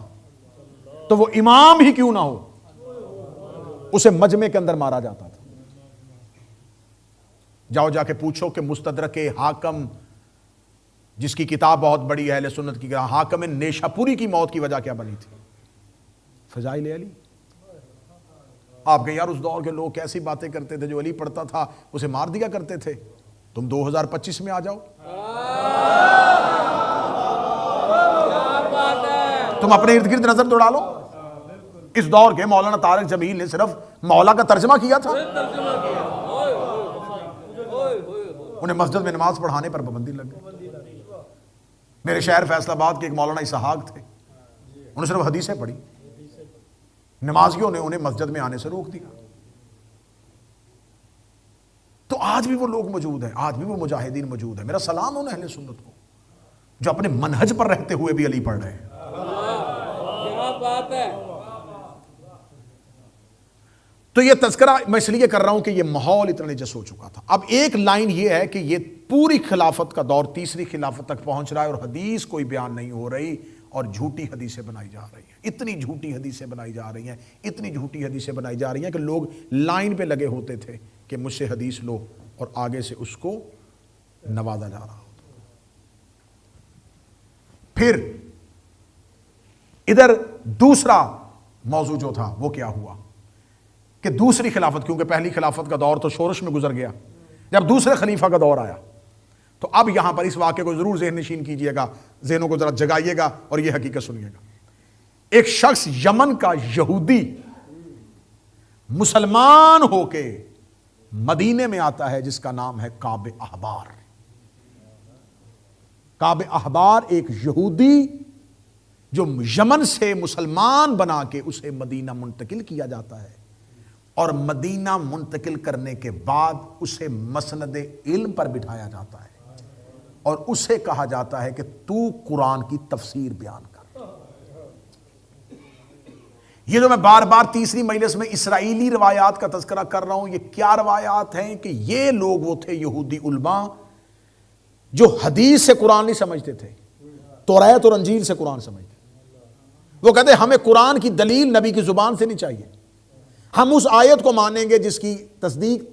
तो वो इमाम ही क्यों ना हो, उसे मजमे के अंदर मारा जाता था। जाओ जाके पूछो कि मुस्तदरक हाकम, जिसकी किताब बहुत बड़ी है अहले सुन्नत की, हाकम नेशापुरी की मौत की वजह क्या बनी थी? फजाइल अली। आप कहें यार उस दौर के लोग कैसी बातें करते थे, जो अली पढ़ता था उसे मार दिया करते थे। तुम 2025 में आ जाओ, तुम अपने इर्द गिर्द नजर दौड़ा लो। इस दौर के मौलाना तारिक जमील ने सिर्फ मौला का तर्जमा किया था, उन्हें मस्जिद में नमाज पढ़ाने पर पाबंदी लग गई। मेरे शहर फैसलाबाद के एक मौलाना इसहाक थे, उन्होंने सिर्फ हदीसें पढ़ी, नमाजियों ने उन्हें मस्जिद में आने से रोक दिया। तो आज भी वो लोग मौजूद हैं, आज भी वो मुजाहिदीन मौजूद है। मेरा सलाम उन अहले सुन्नत को जो अपने मनहज पर रहते हुए भी अली पढ़ रहे हैं।
क्या बात है।
तो ये तज़किरा मैं इसलिए कर रहा हूं कि ये माहौल इतना निजस हो चुका था। अब एक लाइन ये है कि ये पूरी खिलाफत का दौर तीसरी खिलाफत तक पहुंच रहा है और हदीस कोई बयान नहीं हो रही और झूठी हदीसें बनाई जा रही हैं। इतनी झूठी हदीसें बनाई जा रही हैं, इतनी झूठी हदीसें बनाई जा रही हैं कि लोग लाइन पे लगे होते थे कि मुझसे हदीस लो और आगे से उसको नवाजा जा रहा होता। फिर इधर दूसरा मौजू जो था वो क्या हुआ कि दूसरी खिलाफत, क्योंकि पहली खिलाफत का दौर तो शोरश में गुजर गया, जब दूसरे खलीफा का दौर आया तो अब यहां पर इस वाक़े को जरूर ज़हन नशीन कीजिएगा, ज़हनों को जरा जगाइएगा और यह हकीकत सुनिएगा। एक शख्स यमन का यहूदी मुसलमान होके मदीने में आता है जिसका नाम है काब अहबार। काब अहबार एक यहूदी जो यमन से मुसलमान बना के उसे मदीना मुंतकिल किया जाता है और मदीना मुंतकिल करने के बाद उसे मसनद इल्म पर बिठाया जाता है और उसे कहा जाता है कि तू कुरान की तफसीर बयान कर। ये जो मैं बार बार तीसरी मजलिस में इसराइली रवायात का तज़किरा कर रहा हूं, ये क्या रवायात हैं कि ये लोग वो थे यहूदी उलमा जो हदीस से कुरान नहीं समझते थे, तौरात और अंजील से कुरान समझते। वो कहते हमें कुरान की दलील नबी की जुबान से नहीं चाहिए, हम उस आयत को मानेंगे जिसकी तस्दीक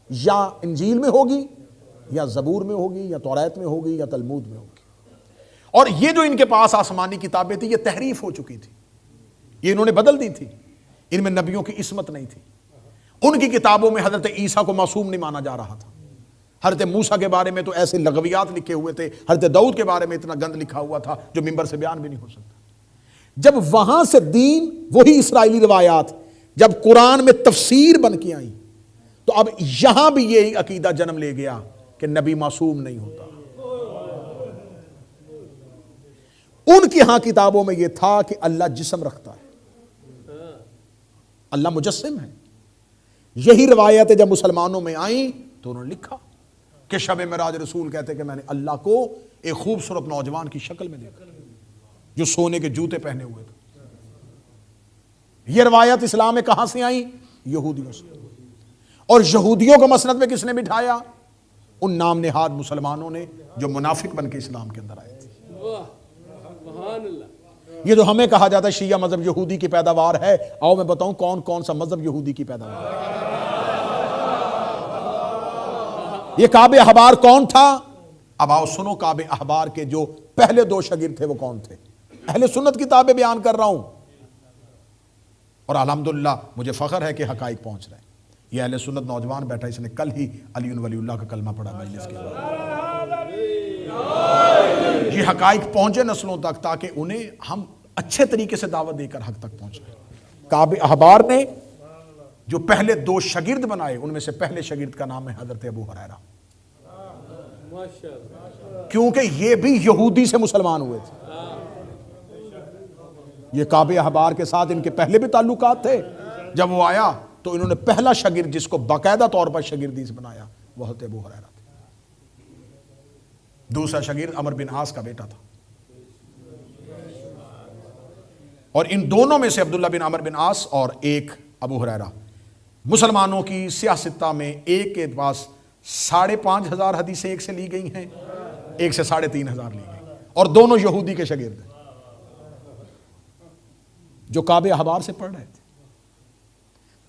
या इंजील में होगी या ज़बूर में होगी या तौरात में होगी या तलमूद में होगी। और ये जो इनके पास आसमानी किताबें थी ये तहरीफ हो चुकी थी, ये इन्होंने बदल दी थी, इनमें नबियों की इस्मत नहीं थी। उनकी किताबों में हजरत ईसा को मासूम नहीं माना जा रहा था, हजरत मूसा के बारे में तो ऐसे लगवियात लिखे हुए थे, हजरत दाऊद के बारे में इतना गंद लिखा हुआ था जो मिंबर से बयान भी नहीं हो सकता। जब वहां से दीन वही इसराइली रवायात जब कुरान में तफसीर बन के आई तो अब यहां भी यही अकीदा जन्म ले गया कि नबी मासूम नहीं होता। उनकी यहां किताबों में यह था कि अल्लाह जिस्म रखता है, अल्लाह मुजस्सिम है। यही रवायतें जब मुसलमानों में आई तो उन्होंने लिखा कि शब मेराज रसूल कहते कि मैंने अल्लाह को एक खूबसूरत नौजवान की शक्ल में देखा जो सोने के जूते पहने हुए थे। यह रवायत इस्लाम में कहां से आई? यहूदियों से। और यहूदियों को मसनद में किसने बिठाया? उन नाम नेहाद मुसलमानों ने जो मुनाफिक बन के इस्लाम के अंदर आए थे। ये जो हमें कहा जाता है शिया मजहब यहूदी की पैदावार है, आओ मैं बताऊं कौन कौन सा मजहब यहूदी की पैदावार है। ये काबे अहबार कौन था? अब आओ सुनो, काबे अहबार के जो पहले दो शागिर्द थे वो कौन थे? अहले सुन्नत किताबें बयान कर रहा हूं और अल्हम्दुलिल्लाह मुझे फख्र है कि हकाइक पहुंच रहे हैं। ये अहले सुन्नत नौजवान बैठा, इसने कल ही अली वलीउल्लाह का कलमा पढ़ा मजलिस के बाद। ये हकाइक पहुंचे नस्लों तक ताकि उन्हें हम अच्छे तरीके से दावत देकर हक तक पहुंचे। काबे अहबार ने जो पहले दो शागिर्द बनाए उनमें से पहले शागिर्द का नाम है हजरत अबू हुरैरा, क्योंकि ये भी यहूदी से मुसलमान हुए थे। ये काबे अहबार के साथ इनके पहले भी ताल्लुकात थे। जब वो आया तो इन्होंने पहला शागिर्द जिसको बाकायदा तौर पर शागिर्दी से बनाया वो हजरत अबू हुरैरा थे। दूसरा शागिर्द अमर बिन आस का बेटा था। और इन दोनों में से अब्दुल्ला बिन अमर बिन आस और एक अबू हुरैरा, मुसलमानों की सियासत्ता में एक के पास 5,500 हदीसें एक से ली गई हैं, एक से 3,500 ली गई, और दोनों यहूदी के शागिर्द हैं जो काबे अहबार से पढ़ रहे थे।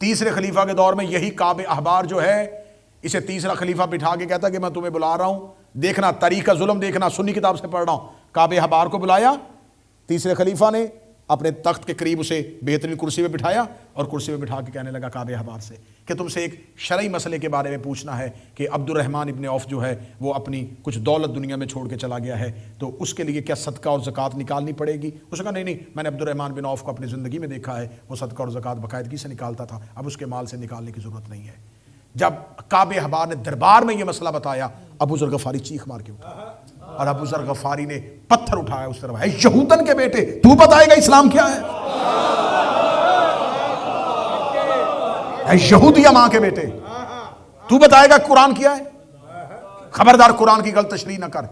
तीसरे खलीफा के दौर में यही काबे अहबार जो है, इसे तीसरा खलीफा बिठा के कहता कि मैं तुम्हें बुला रहा हूं, देखना तरीका जुल्म देखना, सुन्नी किताब से पढ़ रहा हूं। काबे अहबार को बुलाया तीसरे खलीफा ने, अपने तख्त के करीब उसे बेहतरीन कुर्सी पे बिठाया और कुर्सी पे बिठा के कहने लगा काबे अहबार से कि तुमसे एक शरई मसले के बारे में पूछना है कि अब्दुर्रहमान इब्ने औफ जो है वो अपनी कुछ दौलत दुनिया में छोड़ के चला गया है, तो उसके लिए क्या सदका और ज़कात निकालनी पड़ेगी? उसने कहा नहीं, मैंने अब्दुर्रहमान बिन औफ को अपनी ज़िंदगी में देखा है, वो सदका और ज़कात बाकायदगी से निकालता था, अब उसके माल से निकालने की ज़रूरत नहीं है। जब काबे अहबार ने दरबार में यह मसला बताया, अबू ज़र गफ़ारी चीख मार के उठा, और अबू ज़र गफ़ारी ने पत्थर उठाया उस तरफ, है यहूदन के बेटे, तू बताएगा इस्लाम क्या है? यहूदिया मां के बेटे, तू बताएगा कुरान क्या है? खबरदार कुरान की गलत तशरीह न कर।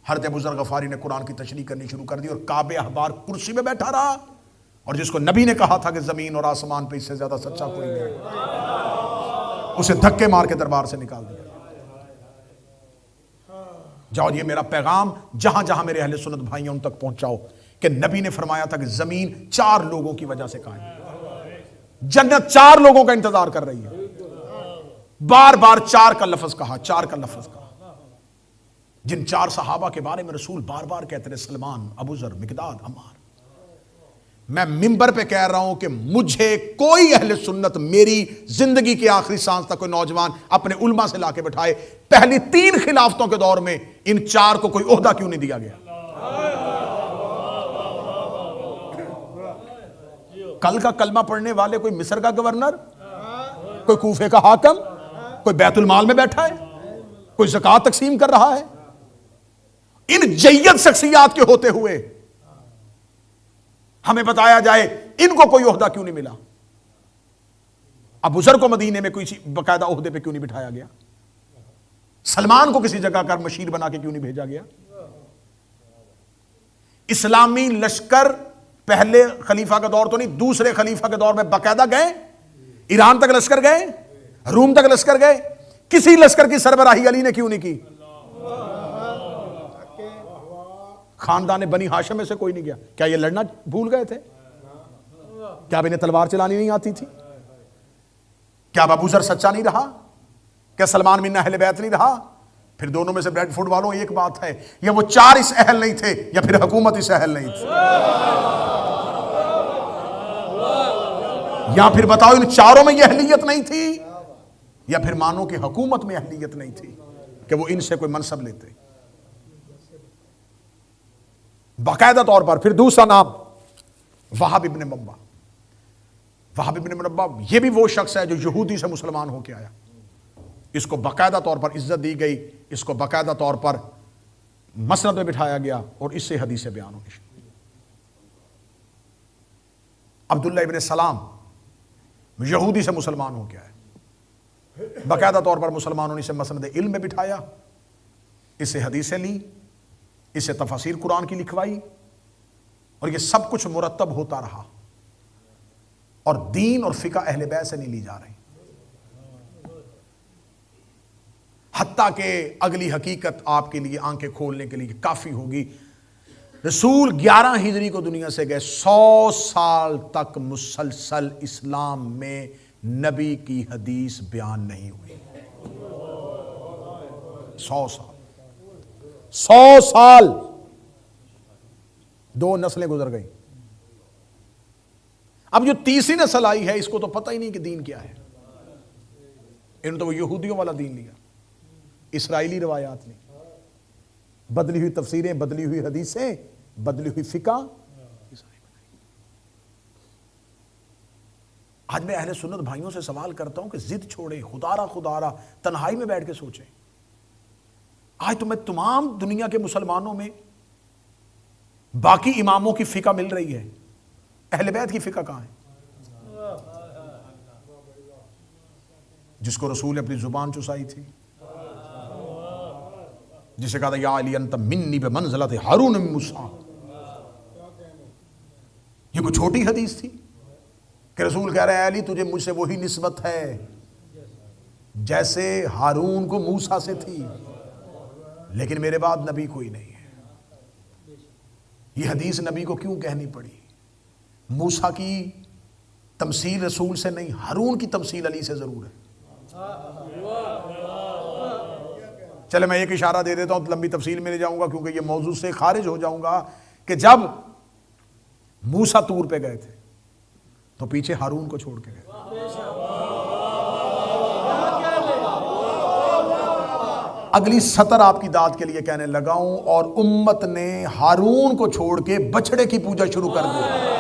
हज़रत अबू ज़र गफ़ारी ने कुरान की तशरीह करनी शुरू कर दी और काबे अहबार कुर्सी में बैठा रहा, और जिसको नबी ने कहा था कि जमीन और आसमान पे इससे ज्यादा सच्चा कोई नहीं, उसे धक्के मार के दरबार से निकाल दिया। जाओ, ये मेरा पैगाम जहां जहां मेरे अहले सुन्नत भाई हैं उन तक पहुंचाओ कि नबी ने फरमाया था कि जमीन 4 लोगों की वजह से कायम, जन्नत 4 लोगों का इंतजार कर रही है। बार बार 4 का लफ्ज कहा, 4 का लफ्ज कहा। जिन 4 सहाबा के बारे में रसूल बार बार कहते रहे, सलमान, अबू ज़र, मिकदाद, अम्मार। मैं मिंबर पे कह रहा हूं कि मुझे कोई अहले सुन्नत मेरी जिंदगी के आखिरी सांस तक कोई नौजवान अपने उल्मा से लाके बैठाए, पहली 3 खिलाफतों के दौर में इन 4 को कोई ओहदा क्यों नहीं दिया गया? कल का कलमा पढ़ने वाले कोई मिस्र का गवर्नर, कोई कूफे का हाकम, कोई बैतुल माल में बैठा है, कोई ज़कात तकसीम कर रहा है। इन जय्यद शख्सियात के होते हुए हमें बताया जाए इनको कोई ओहदा क्यों नहीं मिला? अबू ज़र को मदीने में कोई बाकायदा ओहदे पे क्यों नहीं बिठाया गया? सलमान को किसी जगह का मशीर बना के क्यों नहीं भेजा गया? इस्लामी लश्कर पहले खलीफा का दौर तो नहीं, दूसरे खलीफा के दौर में बाकायदा गए, ईरान तक लश्कर गए, रूम तक लश्कर गए, किसी लश्कर की सरबराही अली ने क्यों नहीं की? खानदान बनी हाशिम में से कोई नहीं गया। क्या ये लड़ना भूल गए थे? क्या अब इन्हें तलवार चलानी नहीं आती थी? क्या अबू ज़र सच्चा नहीं रहा? क्या सलमान मिन्ना अहले बैत नहीं रहा? फिर दोनों में से ब्रेड फूड वालों एक बात है, या वो 4 इस अहल नहीं थे, या फिर हुकूमत इस अहल नहीं थी। या फिर बताओ इन 4 में यह अहलियत नहीं थी, या फिर मानो कि हुकूमत में अहलियत नहीं थी कि वो इनसे कोई मनसब लेते। बाकायदा तौर पर फिर दूसरा नाम वहाब इब्ने मुनब्बा। वहाब इब्ने मुनब्बा ये भी वो शख्स है जो यहूदी से मुसलमान होकर आया। इसको बाकायदा तौर पर इज्जत दी गई, इसको बाकायदा तौर पर मसनद में बिठाया गया और इससे हदीसें बयान होनी शुरू। अब्दुल्ला इब्ने सलाम यहूदी से मुसलमान हो गया है, बाकायदा तौर पर मुसलमानों ने इसे मसनद इल्म में बिठाया, इससे हदीसें ली, इससे तफसीर कुरान की लिखवाई, और ये सब कुछ मुरतब होता रहा। और दीन और फिका अहले बैत से नहीं ली जा रही। हत्ता के अगली हकीकत आपके लिए आंखें खोलने के लिए काफी होगी। रसूल 11 हिजरी को दुनिया से गए, 100 साल तक मुसलसल इस्लाम में नबी की हदीस बयान नहीं हुई। 100 साल, 100 साल, 2 नस्लें गुजर गई। अब जो तीसरी नस्ल आई है, इसको तो पता ही नहीं कि दीन क्या है। इन्होंने तो वो यहूदियों वाला दीन लिया, इसराइली रवायात ली, बदली हुई तफसीरें, बदली हुई हदीसें, बदली हुई फिका। आज मैं अहले सुन्नत भाइयों से सवाल करता हूं कि जिद छोड़ें, खुदारा खुदारा तन्हाई में बैठ के सोचें। आज तो मैं तमाम दुनिया के मुसलमानों में बाकी इमामों की फिका मिल रही है, अहले बैत की फिका कहां है? जिसको रसूल ने अपनी जुबान चुसाई थी, जिसे कहा था या अली अंत मिन्नी बे मंज़िलत हारून मिन मूसा। ये कोई छोटी हदीस थी कि रसूल कह रहे हैं अली तुझे मुझसे वही निस्बत है जैसे हारून को मूसा से थी, लेकिन मेरे बाद नबी कोई नहीं है। ये हदीस नबी को क्यों कहनी पड़ी? मूसा की तमसील रसूल से नहीं, हारून की तमसील अली से जरूर है। चले मैं एक इशारा दे देता हूं, तो लंबी तफसील में ले जाऊंगा क्योंकि ये मौजू से खारिज हो जाऊंगा कि जब मूसा तूर पे गए थे तो पीछे हारून को छोड़ के गए। अगली सतर आपकी दाद के लिए कहने लगाऊं, और उम्मत ने हारून को छोड़ के बछड़े की पूजा शुरू कर दी।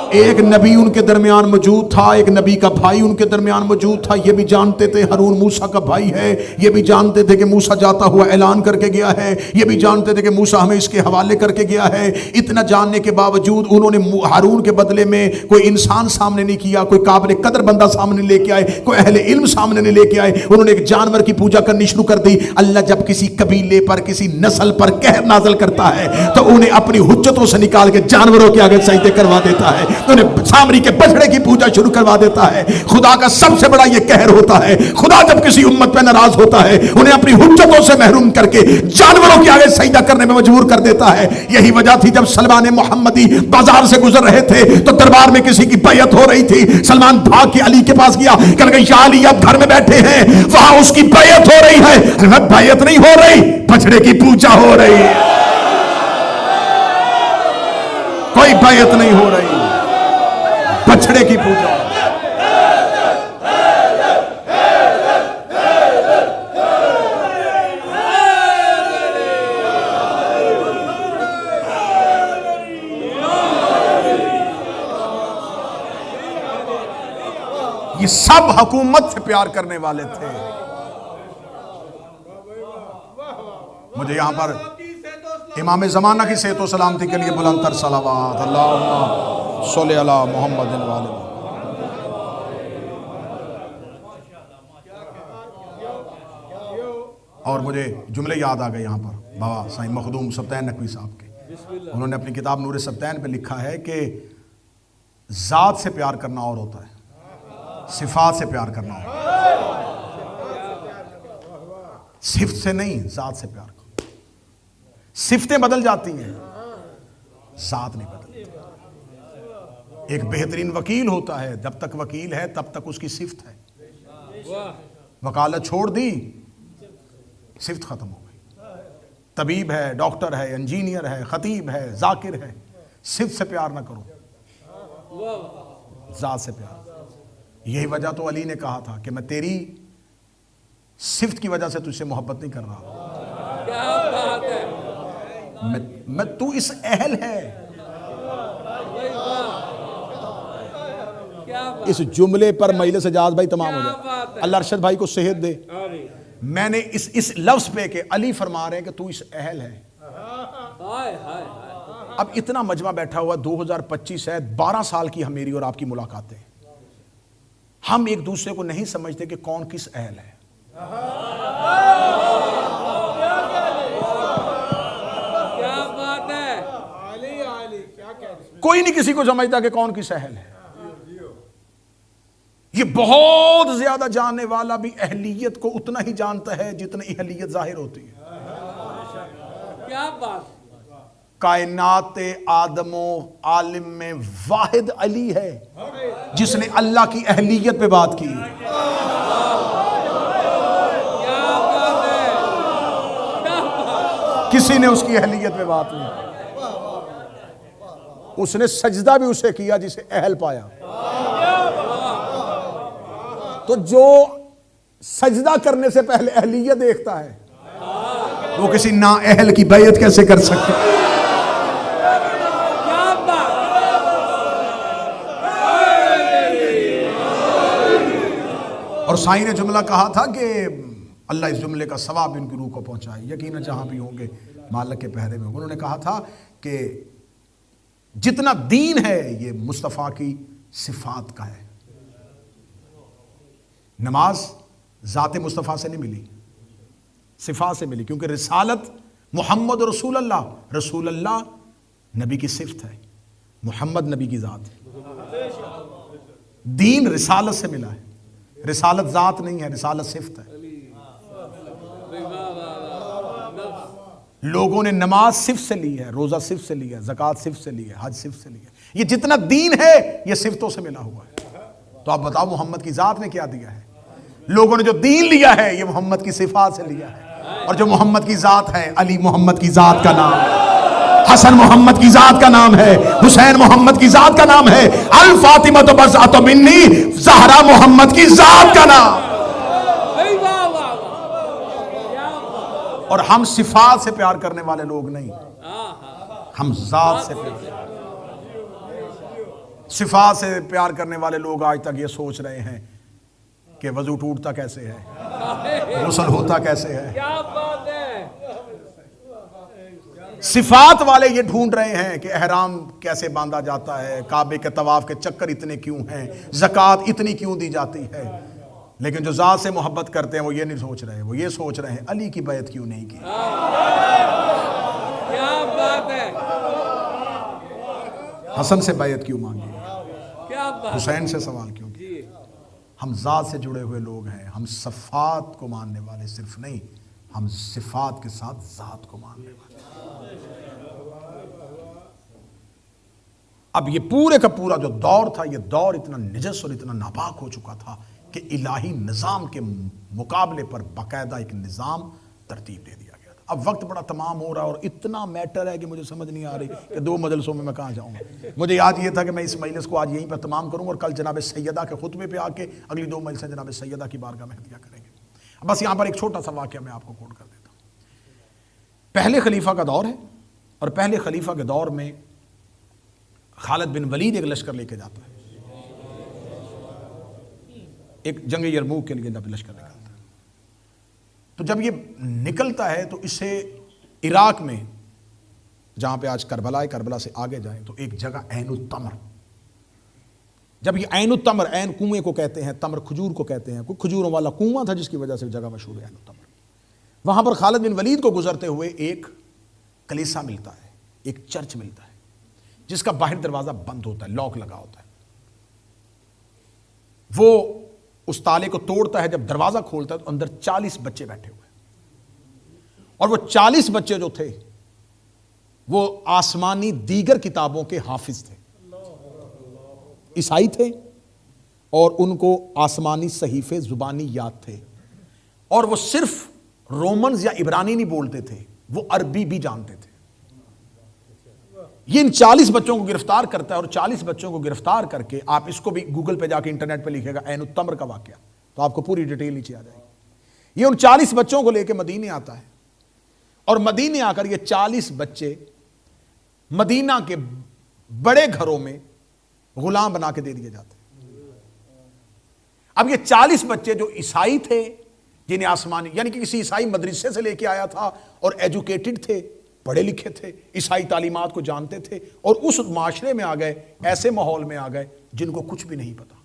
एक नबी उनके दरमियान मौजूद था, एक नबी का भाई उनके दरमियान मौजूद था। ये भी जानते थे हारून मूसा का भाई है, ये भी जानते थे कि मूसा जाता हुआ ऐलान करके गया है, ये भी जानते थे कि मूसा हमें इसके हवाले करके गया है। इतना जानने के बावजूद उन्होंने हारून के बदले में कोई इंसान सामने नहीं किया, कोई काबिल कदर बंदा सामने लेके आए, कोई अहले इल्म सामने नहीं लेके आए। उन्होंने एक जानवर की पूजा करनी शुरू कर दी। अल्लाह जब किसी कबीले पर, किसी नस्ल पर कहर नाज़िल करता है तो उन्हें अपनी हुज्जतों से निकाल के जानवरों के आगे सजदे करवा देता है, उन्हें सामरी के बछड़े की पूजा शुरू करवा देता है। खुदा का सबसे बड़ा यह कहर होता है, खुदा जब किसी उम्मत पे नाराज होता है उन्हें अपनी हुज्जतों से महरूम करके जानवरों के आगे सजदा करने में मजबूर कर देता है। यही वजह थी जब सलमान मोहम्मदी बाजार से गुजर रहे थे तो दरबार में किसी की बैयत हो रही थी। सलमान भाग के अली के पास गया, कहने लगा या अली आप घर में बैठे हैं, वहां उसकी बैयत हो रही है। बैयत नहीं हो रही, बछड़े की पूजा हो रही है, कोई बैयत नहीं हो रही, बछड़े की पूजा। ये सब हुकूमत से प्यार करने वाले थे। मुझे यहां पर इमाम ज़माना की सेहत व सलामती के लिए बुलंदतर सलावत अल्लाहुम्मा सल्ली अला मोहम्मद वाले। और मुझे जुमले याद आ गए यहाँ पर बाबा साईं मखदूम सबतैन नकवी साहब के। उन्होंने अपनी किताब नूर सबतैन पे लिखा है कि ज़ात से प्यार करना और होता है, सिफात से प्यार करना होता है। सिफ्त से नहीं, ज़ात से प्यार करो। सिफ्तें बदल जाती हैं, ज़ात नहीं बदलती। एक बेहतरीन वकील होता है, जब तक वकील है तब तक उसकी सिफ्त है। वकालत छोड़ दी, सिफ्त खत्म हो गई। तबीब है, डॉक्टर है, इंजीनियर है, खतीब है, जाकिर है, सिफ्त से प्यार ना करो, ज़ात से प्यार। यही वजह तो अली ने कहा था कि मैं तेरी सिफ्त की वजह से तुझसे मोहब्बत नहीं कर रहा,
क्या बात है,
मैं तू इस अहल है। इस जुमले पर मजलिस इजाज भाई तमाम हो जाए। अल्लाह अरशद भाई को सेहत दे। मैंने इस लफ्ज पे के अली फरमा रहे हैं कि तू इस अहल है। अब इतना मजमा बैठा हुआ, 2025 है, 12 साल की मेरी और आपकी मुलाकातें, हम एक दूसरे को नहीं समझते कि कौन किस अहल है।
क्या बात है,
कोई नहीं किसी को समझता कि कौन किस अहल है। ये बहुत ज्यादा जानने वाला भी अहलियत को उतना ही जानता है जितनी अहलियत जाहिर होती है।
क्या बात,
कायनात आदमो आलिम में वाहिद अली है जिसने अल्लाह की अहलियत पे बात की। किसी ने उसकी अहलियत पे बात नहीं। उसने सजदा भी उसे किया जिसे अहल पाया। तो जो सजदा करने से पहले अहलियत देखता है वो किसी ना अहल की बैयत कैसे कर सकता है। और साईं ने जुमला कहा था कि अल्लाह इस जुमले का सवाब इनकी रूह को पहुंचाए, यकीनन जहां भी होंगे मालिक के पहरे में। उन्होंने कहा था कि जितना दीन है ये मुस्तफ़ा की सिफात का है। नमाज ज़ात मुस्तफ़ा से नहीं मिली, सिफा से मिली, क्योंकि रिसालत मोहम्मद रसूल अल्लाह, रसूल अल्लाह नबी की सिफ्त है, मोहम्मद नबी की ज़ात है। दीन रिसालत से मिला है, रिसालत ज़ात नहीं है, रिसालत सिफ्त है। लोगों ने नमाज सिर्फ से ली है, रोजा सिर्फ से लिया है, ज़कात सिर्फ से ली है, हज सिर्फ से लिया है। ये जितना दीन है ये सिफ्तों से मिला हुआ है। तो आप बताओ मोहम्मद की ज़ात ने क्या दिया है? लोगों ने जो दीन लिया है ये मोहम्मद की सिफात से लिया है। और जो मोहम्मद की ज़ात है, अली मोहम्मद की ज़ात का नाम है, हसन मोहम्मद की ज़ात का नाम है, हुसैन मोहम्मद की ज़ात का नाम है, अल फातिमा तो बस अतो मिन्नी, ज़हरा मोहम्मद की ज़ात का नाम। और हम सिफात से प्यार करने वाले लोग नहीं, हम ज़ात से प्यार, सिफात से प्यार करने वाले लोग आज तक ये सोच रहे हैं कि वजू टूटता कैसे है, गुस्ल होता कैसे है।
क्या बात है।
सिफात वाले ये ढूंढ रहे हैं कि एहराम कैसे बांधा जाता है, काबे के तवाफ के चक्कर इतने क्यों हैं, ज़कात इतनी क्यों दी जाती है। लेकिन जो ज़ात से मोहब्बत करते हैं वो ये नहीं सोच रहे, वो ये सोच रहे हैं अली की बैत क्यों नहीं की।
क्या बात है।
हसन से बैत क्यों मांगी,
क्या बात।
हुसैन से सवाल क्यों किया। हम ज़ात से जुड़े हुए लोग हैं, हम सफ़ात को मानने वाले सिर्फ नहीं, हम सिफात के साथ ज़ात को मानने वाले। अब ये पूरे का पूरा जो दौर था, ये दौर इतना निजस और इतना नापाक हो चुका था कि इलाही निज़ाम के मुकाबले पर बाकायदा एक निज़ाम तरतीब दे दिया गया था। अब वक्त बड़ा तमाम हो रहा है और इतना मैटर है कि मुझे समझ नहीं आ रही कि 2 मजलसों में मैं कहाँ जाऊँगा। मुझे याद ये था कि मैं इस मजलिस को आज यहीं पर तमाम करूँ और कल जनाब सैयदा के खुतबे पे आके अगली 2 मजलिसें जनाब सैयदा की बारगाह में हदिया करेंगे। बस यहाँ पर एक छोटा सा वाक़या मैं आपको कोट कर देता हूँ। पहले खलीफा का दौर है और पहले खलीफा के दौर में खालिद बिन वलीद एक लश्कर लेके जाता है, एक जंग यरमूक के लिए जब लश्कर निकलता है। तो जब ये निकलता है तो इसे इराक में, जहां पे आज करबला है, करबला से आगे जाएं तो एक जगह ऐनुत्तमर, जब ये ऐनुत्तमर, ऐन कुएं को कहते हैं, तमर खजूर को कहते हैं, कोई खजूरों वाला कुआं था जिसकी वजह से जगह मशहूर है ऐनुत्तमर। वहां पर खालिद बिन वलीद को गुजरते हुए एक कलीसा मिलता है, एक चर्च मिलता है जिसका बाहर दरवाजा बंद होता है, लॉक लगा होता है। वो उस ताले को तोड़ता है, जब दरवाजा खोलता है तो अंदर 40 बच्चे बैठे हुए, और वो 40 बच्चे जो थे वो आसमानी दीगर किताबों के हाफिज थे, ईसाई थे और उनको आसमानी सहीफे जुबानी याद थे, और वो सिर्फ रोमन्स या इब्रानी नहीं बोलते थे, वो अरबी भी जानते थे। ये इन 40 बच्चों को गिरफ्तार करता है और 40 बच्चों को गिरफ्तार करके, आप इसको भी गूगल पे जाके इंटरनेट पे लिखेगा ऐनुत्तमर का वाकया तो आपको पूरी डिटेल नीचे आ जाएगी। ये उन 40 बच्चों को लेके मदीने आता है और मदीने आकर ये 40 बच्चे मदीना के बड़े घरों में गुलाम बना के दे दिए जाते हैं। अब ये 40 बच्चे जो ईसाई थे, जिन्हें आसमानी यानी कि किसी ईसाई मदरसे से लेके आया था और एजुकेटेड थे, पढ़े लिखे थे, ईसाई तालीमात को जानते थे, और उस माशरे में आ गए, ऐसे माहौल में आ गए जिनको कुछ भी नहीं पता।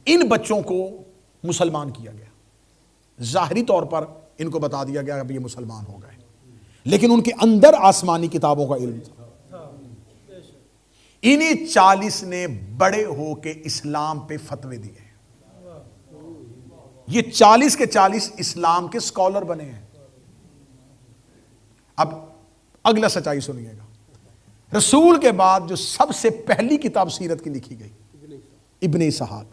इन बच्चों को मुसलमान किया गया, जाहिरी तौर पर इनको बता दिया गया अब ये मुसलमान हो गए, लेकिन उनके अंदर आसमानी किताबों का इल्म था। इन्हीं 40 ने बड़े होके इस्लाम पे फतवे दिए। ये 40 के 40 इस्लाम के स्कॉलर बने हैं। अब अगला सच्चाई सुनिएगा, रसूल के बाद जो सबसे पहली किताब सीरत की लिखी गई, इब्ने इसहाक।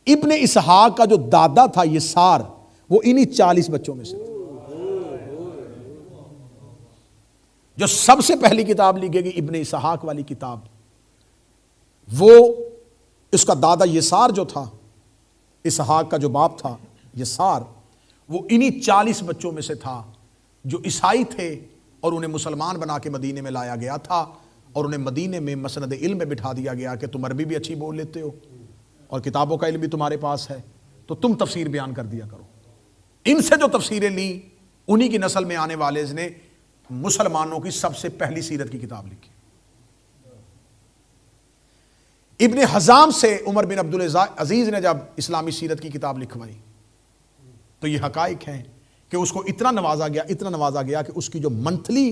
इब्ने इसहाक का जो दादा था यसार, वो इन्हीं 40 बच्चों में से था। जो सबसे पहली किताब लिखी गई इब्ने इसहाक वाली किताब, वो इसका दादा यसार जो था, इसहाक का जो बाप था यसार, वो इन्हीं 40 बच्चों में से था जो ईसाई थे और उन्हें मुसलमान बना के मदीने में लाया गया था, और उन्हें मदीने में मसनद इल्म में बिठा दिया गया कि तुम अरबी भी अच्छी बोल लेते हो और किताबों का इल्म भी तुम्हारे पास है, तो तुम तफसीर बयान कर दिया करो। इनसे जो तफसीरें ली, उन्हीं की नस्ल में आने वाले ने मुसलमानों की सबसे पहली सीरत की किताब लिखी। इब्ने हजाम से उमर बिन अब्दुल अजीज ने जब इस्लामी सीरत की किताब लिखवाई तो ये हकाइक हैं कि उसको इतना नवाजा गया कि उसकी जो मंथली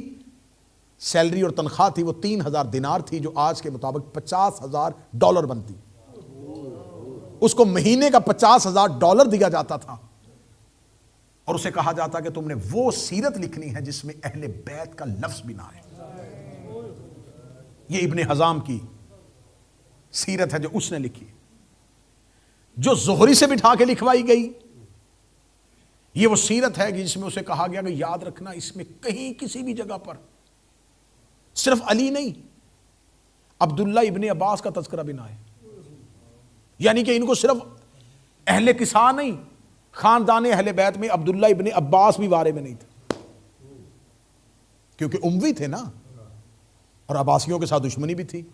सैलरी और तनख्वाह थी वो 3000 दिनार थी, जो आज के मुताबिक $50,000 बनती। उसको महीने का $50,000 दिया जाता था और उसे कहा जाता कि तुमने वो सीरत लिखनी है जिसमें अहले बैत का लफ्ज भी ना है। ये इब्ने हजाम की सीरत है जो उसने लिखी, जो जोहरी से बिठा के लिखवाई गई। ये वो सीरत है कि जिसमें उसे कहा गया कि याद रखना इसमें कहीं किसी भी जगह पर सिर्फ अली नहीं, अब्दुल्ला इब्ने अब्बास का तज़किरा भी ना है। यानी कि इनको सिर्फ अहले किसा नहीं, खानदान अहले बैत में अब्दुल्ला इब्ने अब्बास भी बारे में नहीं था, क्योंकि उम्वी थे ना, और अब्बासियों के साथ दुश्मनी भी थी।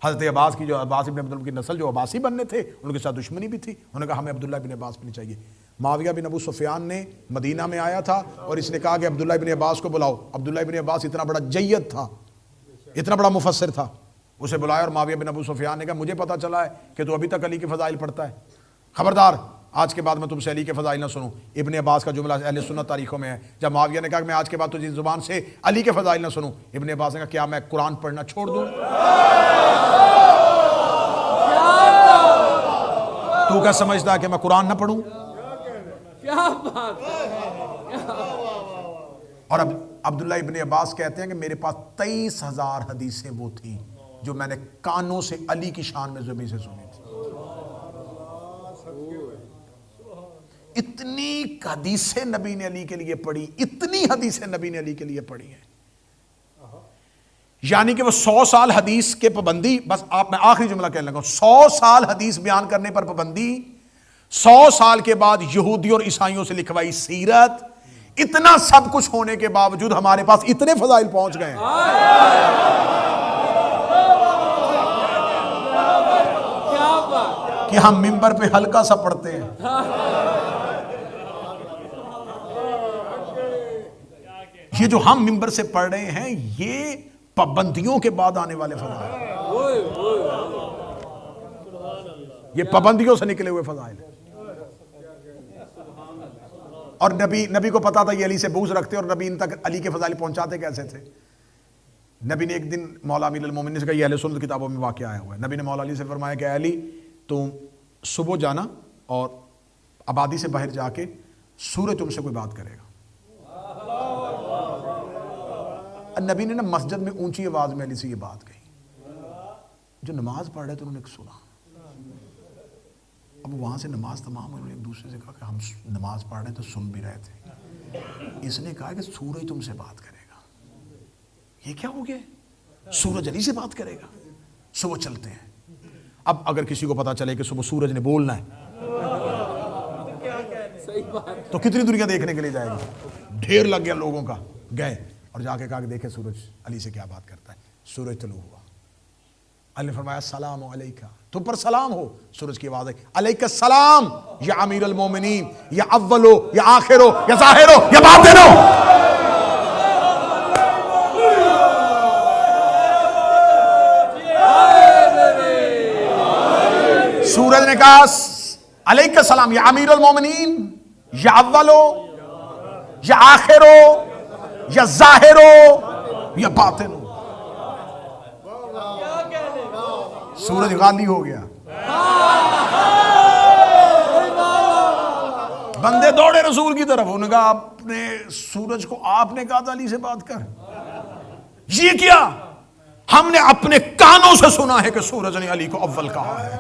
हज़रत अब्बास की जो अब्बास इब्न अब्दुल की नस्ल जो अब्बासी बनने थे उनके साथ दुश्मनी भी थी। उन्होंने कहा हमें अब्दुल्ला इब्न अब्बास भी नहीं चाहिए। माविया बिन अबू सुफियान ने मदीना में आया था और इसने कहा कि अब्दुल्ला इब्न अब्बास को बुलाओ। अब्दुल्ला इब्न अब्बास इतना बड़ा जय्यद था, इतना बड़ा मुफस्सिर था, उसे बुलाया और माविया बिन अबू सुफियान ने कहा मुझे पता चला है कि तू अभी तक अली के फ़ज़ाइल पढ़ता है, खबरदार आज के बाद मैं तुमसे अली के फ़ज़ाइल ना सुनूं। इब्ने अब्बास का जुमला अहले सुन्नत तारीखों में है। जब माविया ने कहा कि मैं आज के बाद तुझे ज़ुबान से अली के फ़ज़ाइल ना सुनूं, इब्ने अब्बास ने कहा क्या मैं कुरान पढ़ना छोड़ दूं? तू क्या समझता है कि मैं कुरान ना पढ़ूं?
क्या बात है।
और अब अब्दुल्ला इब्ने अब्बास कहते हैं कि मेरे पास 23,000 हदीसें वो थी जो मैंने कानों से अली की शान में ज़ुबान से सुनी थी। इतनी हदीसें नबी ने अली के लिए पढ़ी, इतनी हदीसें नबी ने अली के लिए पढ़ी हैं। यानी कि वो 100 साल हदीस के पाबंदी, बस आप मैं आखिरी जुमला कहने लगा, 100 साल हदीस बयान करने पर पाबंदी, 100 साल के बाद यहूदी और ईसाइयों से लिखवाई सीरत, इतना सब कुछ होने के बावजूद हमारे पास इतने फजाइल पहुंच गए कि हम मिंबर पे हल्का सा पढ़ते हैं। ये जो हम मिंबर से पढ़ रहे हैं ये पाबंदियों के बाद आने वाले फजाइल, ये पाबंदियों से निकले हुए फजाइल। और नबी को पता था ये अली से बूझ रखते और नबी इन तक अली के फजाइल पहुंचाते कैसे थे। नबी ने एक दिन मौला अमीरुल मोमिनीन से कहा, ये अहले सुन्नत किताबों में वाक़या आया हुआ है। नबी ने मौला अली से फरमाया कि अली तुम सुबह जाना और आबादी से बाहर जाके सूरज तुमसे कोई बात करेगा। नबी ने ना मस्जिद में ऊंची आवाज में अली से ये बात कही। जो नमाज पढ़ रहे थे उन्होंने सुना। अब वहां से नमाज तमाम हुई, उन्होंने एक दूसरे से कहा कि हम नमाज पढ़ रहे तो सुन भी रहे थे। इसने कहा कि सूरज तुमसे बात करेगा। ये क्या हो गया, सूरज अली से बात करेगा। सुबह चलते हैं। अब अगर किसी को पता चले कि सुबह सूरज ने बोलना है तो कितनी दुनिया देखने के लिए जाएगी। ढेर लग गया लोगों का। गए और जाके कहा कि देखे सूरज अली से क्या बात करता है। सूरज तलू हुआ। अली ने फरमाया सलाम अलैका, तुम पर सलाम हो। सूरज की आवाज आई अलैका सलाम या अमीरुल मोमिनीन, या अव्वलो या आखिरो या ज़ाहिरो या बातिनो। सूरज ने कहा अलैका सलाम या अमीरुल मोमिनीन, या अव्वलो या आखिरो या ज़ाहिरो या बातिनो। सूरज गाली हो गया। बंदे दौड़े रसूल की तरफ। उन्होंने कहा आपने सूरज को आपने कहा था अली से बात कर। ये क्या, हमने अपने कानों से सुना है कि सूरज ने अली को अव्वल कहा है,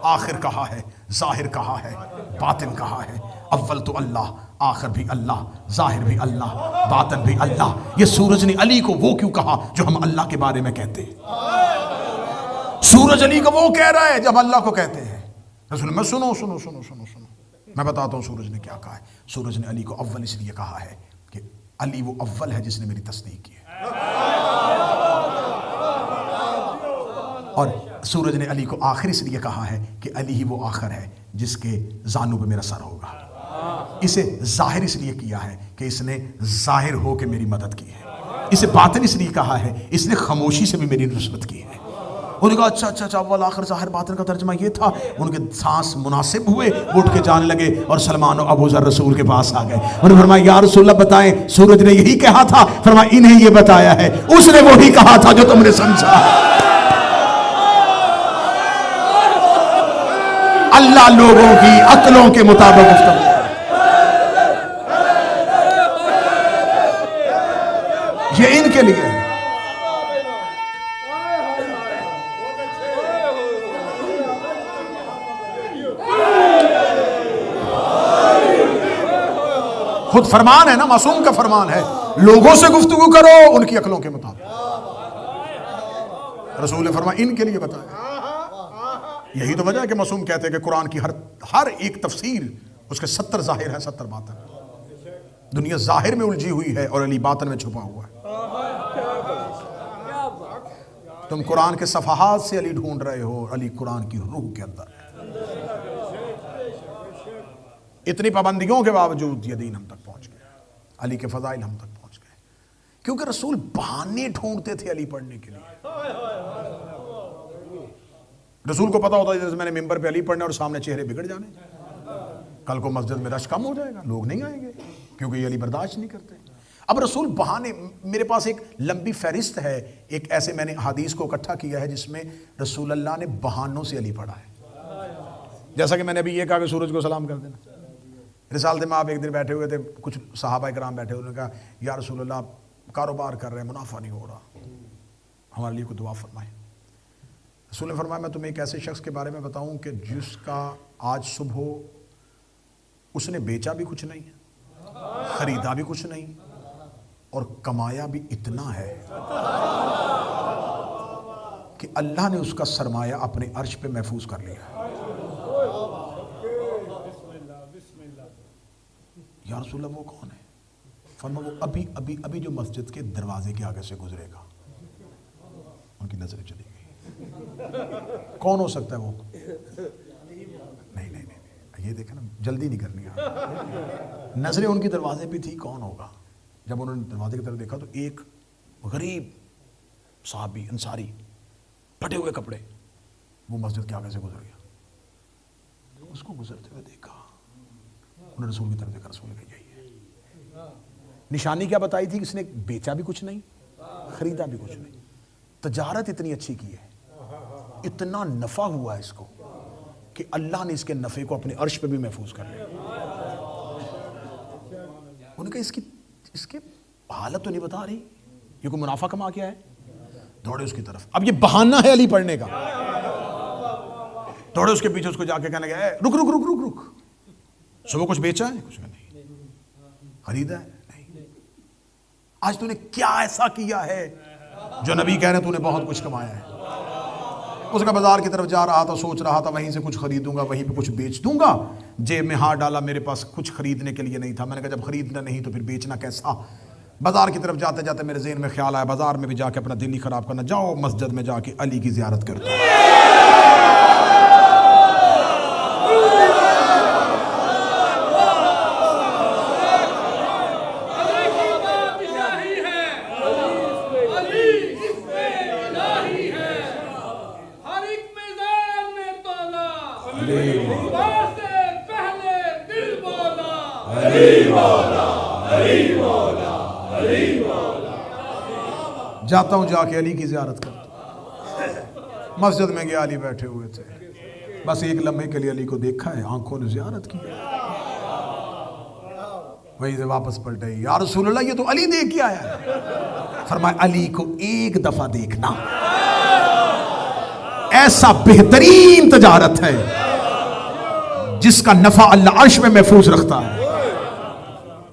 आखिर कहा है, जाहिर कहा है, बातिन कहा है। अव्वल तो अल्लाह, आखिर भी अल्लाह, जाहिर भी अल्लाह, बातिन भी अल्लाह। ये सूरज ने अली को वो क्यों कहा जो हम अल्लाह के बारे में कहते हैं। सूरज अली को वो कह रहा है जब अल्लाह को कहते हैं। रसूल मैं सुनो सुनो सुनो सुनो सुनो, मैं बताता हूँ सूरज ने क्या कहा है। सूरज ने अली को अव्वल इसलिए कहा है कि अली वो अव्वल है जिसने मेरी तस्दीक की है, और सूरज ने अली को आखिर इसलिए कहा है कि अली ही वो आखिर है जिसके जानू पे मेरा सर होगा। इसे जाहिर इसलिए किया है कि इसने जाहिर हो के मेरी मदद की है। इसे बातिन इसलिए कहा है इसने खामोशी से भी मेरी नुसरत की है। उन्होंने कहा अच्छा अच्छा अच्छा, अव्वल आखिर ज़ाहिर बातिन का तर्जमा ये था। उनके सांस मुनासिब हुए, उठ के जाने लगे और सलमान और अबू ज़र रसूल के पास आ गए। उन्होंने फरमाया या रसूलल्लाह बताएं, सूरज ने यही कहा था? फरमाया इन्हें ये बताया है, उसने वही कहा था जो तुमने समझा। अल्लाह लोगों की अक्लों के मुताबिक गुफ्तगू, ये इनके लिए है। खुद फरमान है ना, मासूम का फरमान है, लोगों से गुफ्तगू करो उनकी अक्लों के मुताबिक। रसूल ने फरमाया इनके लिए बताया। यही तो वजह है कि मासूम कहते हैं कि कुरान की हर एक तफसीर उसके 70 जाहिर है, 70 बातन। दुनिया जाहिर में उलझी हुई है और अली बातन में छुपा हुआ है। तुम कुरान के सफहात से अली ढूंढ रहे हो, अली कुरान की रूह के अंदर है। इतनी पाबंदियों के बावजूद ये दीन हम तक पहुंच गया, अली के फजाइल हम तक पहुंच गए, क्योंकि रसूल बहाने ढूंढते थे अली पढ़ने के लिए। रसूल को पता होता है जैसे मैंने मिंबर पे अली पढ़ने और सामने चेहरे बिगड़ जाने, कल को मस्जिद में रश कम हो जाएगा, लोग नहीं आएंगे क्योंकि ये अली बर्दाश्त नहीं करते। अब रसूल बहाने, मेरे पास एक लंबी फहरिस्त है, एक ऐसे मैंने हदीस को इकट्ठा किया है जिसमें रसूल अल्लाह ने बहानों से अली पढ़ा है। जैसा कि मैंने अभी ये कहा कि सूरज को सलाम कर देना। रिसालते में आप एक दिन बैठे हुए थे, कुछ सहाबा किराम बैठे हुए, उन्होंने कहा या रसूल अल्लाह कारोबार कर रहे हैं, मुनाफा नहीं हो रहा, हमारे लिए कोई दुआ फरमाए। रसूल ने फरमाया मैं तुम्हें एक ऐसे शख्स के बारे में बताऊं कि जिसका आज सुबह उसने बेचा भी कुछ नहीं, खरीदा भी कुछ नहीं और कमाया भी इतना है कि अल्लाह ने उसका सरमाया अपने अर्श पे महफूज कर लिया। या रसूलल्लाह वो कौन है? फरमाया वो अभी अभी अभी जो मस्जिद के दरवाजे के आगे से गुजरेगा। उनकी नजरें चली गई। कौन हो सकता है वो? नहीं नहीं नहीं, ये देखा ना, जल्दी नहीं करनी है। नजरें उनकी दरवाजे पे थी, कौन होगा? जब उन्होंने दरवाजे की तरफ देखा तो एक गरीब साहबी अंसारी, फटे हुए कपड़े, वो मस्जिद के आगे से गुजर गया। उसको गुजरते हुए देखा, उन्होंने रसूल की तरफ देखा, रसूल ने यही है। निशानी क्या बताई थी? किसने बेचा भी कुछ नहीं, खरीदा भी कुछ नहीं, तजारत इतनी अच्छी की है, इतना नफा हुआ है इसको कि अल्लाह ने इसके नफे को अपने अर्श पे भी महफूज कर लिया। उन्होंने कहा इसकी हालत तो नहीं बता रही, ये कोई मुनाफा कमा के है। दौड़े उसकी तरफ, अब ये बहाना है अली पढ़ने का। दौड़े उसके पीछे, उसको जाके कहने लगे रुक रुक रुक रुक रुक, सुबह कुछ बेचा है? कुछ नहीं। खरीदा है? नहीं। आज तूने क्या ऐसा किया है जो नबी कह रहे तूने बहुत कुछ कमाया है? उसका बाजार की तरफ जा रहा था, सोच रहा था वहीं से कुछ खरीदूंगा, वहीं पे कुछ बेच दूंगा। जेब में हाथ डाला, मेरे पास कुछ खरीदने के लिए नहीं था। मैंने कहा जब खरीदना नहीं तो फिर बेचना कैसा? बाजार की तरफ जाते जाते मेरे ज़हन में ख्याल आया, बाजार में भी जाके अपना दिल ही खराब करना, जाओ मस्जिद में जाके अली की ज़ियारत करते हैं। जाता हूं जाके अली की ज़ियारत करता। मस्जिद में गया, अली बैठे हुए थे, बस एक लम्हे के लिए अली को देखा है, आंखों ने ज़ियारत की, वहीं से वापस पलटे, या रसूलल्लाह ये तो अली देख के आया है। फरमाया अली को एक दफा देखना ऐसा बेहतरीन तजारत है जिसका नफा अल्लाह अर्श में महफूज रखता है।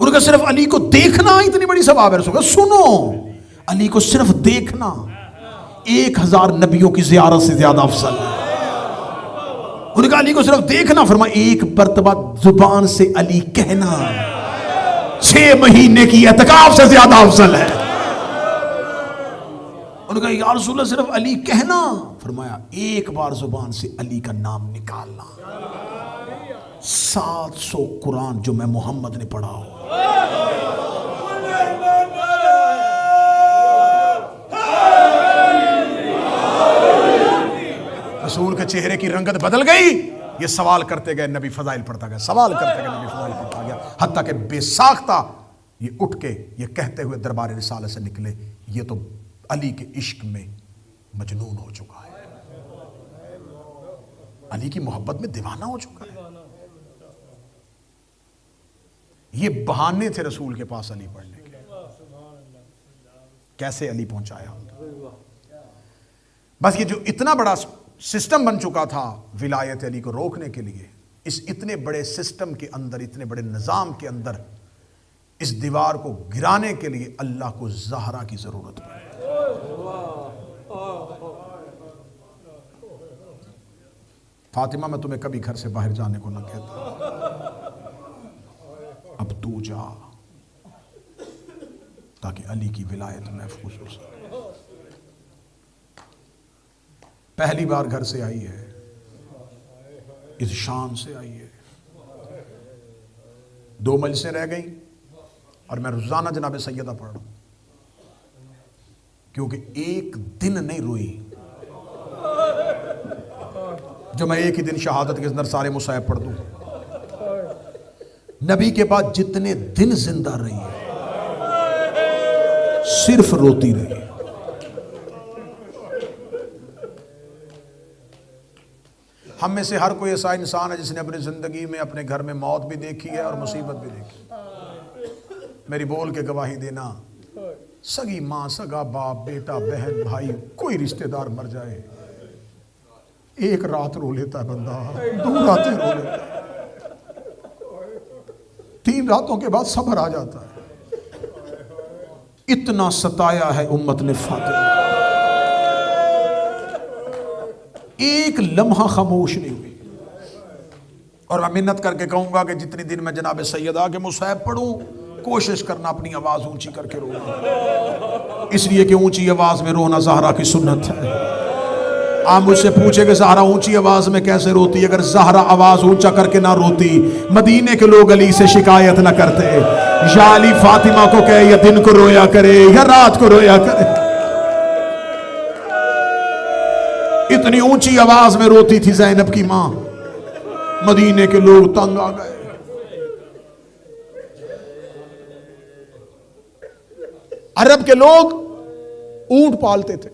उनका सिर्फ अली को देखना इतनी बड़ी सवाब है। रसूल सुनो, अली को सिर्फ देखना 1000 नबियों की ज़ियारत से ज्यादा अफजल है। उनका अली को सिर्फ देखना, फरमा एक मरतबा जुबान से अली कहना 6 महीने की एतकाफ से ज्यादा अफजल है। उनका या रसूलल्लाह सिर्फ अली कहना, फरमाया एक बार जुबान से अली का नाम निकालना 700 कुरान जो मैं मोहम्मद ने पढ़ा हो। रसूल के चेहरे की रंगत बदल गई। ये सवाल करते गए, नबी फजाइल पढ़ता गया, सवाल करते गए, नबी फजाइल पढ़ता गया, हत्ता के बेसाख्ता ये उठ के ये कहते हुए दरबार रिसालत से निकले, ये तो अली के इश्क में मजनून हो चुका है, अली की मोहब्बत में दीवाना हो चुका है। ये बहाने थे रसूल के पास अली पढ़ने के। कैसे अली पहुंचाया? बस ये जो इतना बड़ा सिस्टम बन चुका था विलायत अली को रोकने के लिए, इस इतने बड़े सिस्टम के अंदर, इतने बड़े निजाम के अंदर इस दीवार को गिराने के लिए अल्लाह को ज़हरा की जरूरत पड़ी। फातिमा, मैं तुम्हें कभी घर से बाहर जाने को न कहता, अब तू जा ताकि अली की विलायत महफूज हो सके। पहली बार घर से आई है, इस शान से आई है। 2 मजलिसें रह गई और मैं रोजाना जनाब सैयदा पढ़ रहा हूं, क्योंकि एक दिन नहीं रोई जो मैं एक ही दिन शहादत के अंदर सारे मुसाहिब पढ़ दूं। नबी के बाद जितने दिन जिंदा रही है सिर्फ रोती रही। हम में से हर कोई ऐसा इंसान है जिसने अपनी जिंदगी में अपने घर में मौत भी देखी है और मुसीबत भी देखी। मेरी बोल के गवाही देना, सगी मां, सगा बाप, बेटा, बहन, भाई, कोई रिश्तेदार मर जाए, एक रात रो लेता है बंदा, 2 रातें रो लेता है, 3 रातों के बाद सब्र आ जाता है। इतना सताया है उम्मत ने फातिमा, एक लम्हा खामोश नहीं हुई। और मैं मिन्नत करके कहूंगा कि जितनी दिन मैं जनाब सैयदा के मुसाहिब पढ़ूं, कोशिश करना अपनी आवाज ऊंची करके रोना, इसलिए कि ऊंची आवाज में रोना ज़हरा की सुन्नत है। आप मुझसे पूछे कि ज़हरा ऊंची आवाज में कैसे रोती है? अगर ज़हरा आवाज ऊंचा करके ना रोती, मदीने के लोग अली से शिकायत ना करते, या अली फातिमा को कहे या दिन को रोया करे या रात को रोया करे। इतनी ऊंची आवाज में रोती थी ज़ैनब की मां, मदीने के लोग तंग आ गए। अरब के लोग ऊंट पालते थे,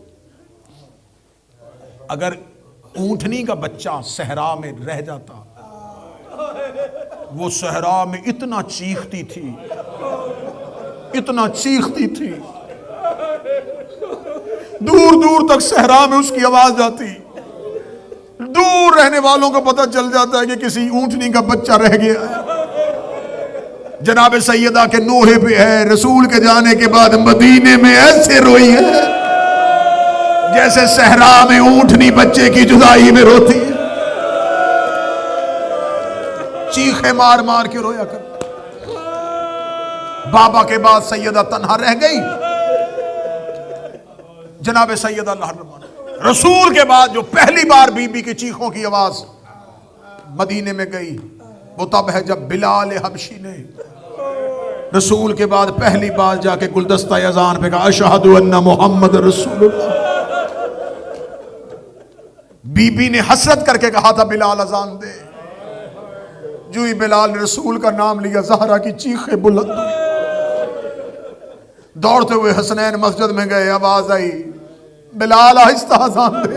अगर ऊंटनी का बच्चा सहरा में रह जाता, वो सहरा में इतना चीखती थी, इतना चीखती थी, दूर दूर तक सहरा में उसकी आवाज जाती। दूर रहने वालों को पता चल जाता है कि किसी ऊंटनी का बच्चा रह गया है। जनाब सैयदा के नोहे पे है, रसूल के जाने के बाद मदीने में ऐसे रोई है जैसे सहरा में ऊंटनी बच्चे की जुदाई में रोती है। चीखे मार मार के रोया कर। बाबा के बाद सैयदा तन्हा रह गई। जनाब सैयदा रसूल के बाद जो पहली बार बीबी की चीखों की आवाज मदीने में गई, वो तब है जब बिलाल हबशी ने रसूल के बाद पहली बार जाके गुलदस्ता अज़ान पे कहा, अशहदु अन्ना मुहम्मद रसूलुल्लाह। बीबी ने हसरत करके कहा था, बिलाल अज़ान दे। जो ही बिलाल ने रसूल का नाम लिया, ज़हरा की चीखें बुलंद हुई। दौड़ते हुए हसनैन मस्जिद में गए, आवाज आई, बिलाल आहिस्ता अज़ान दे,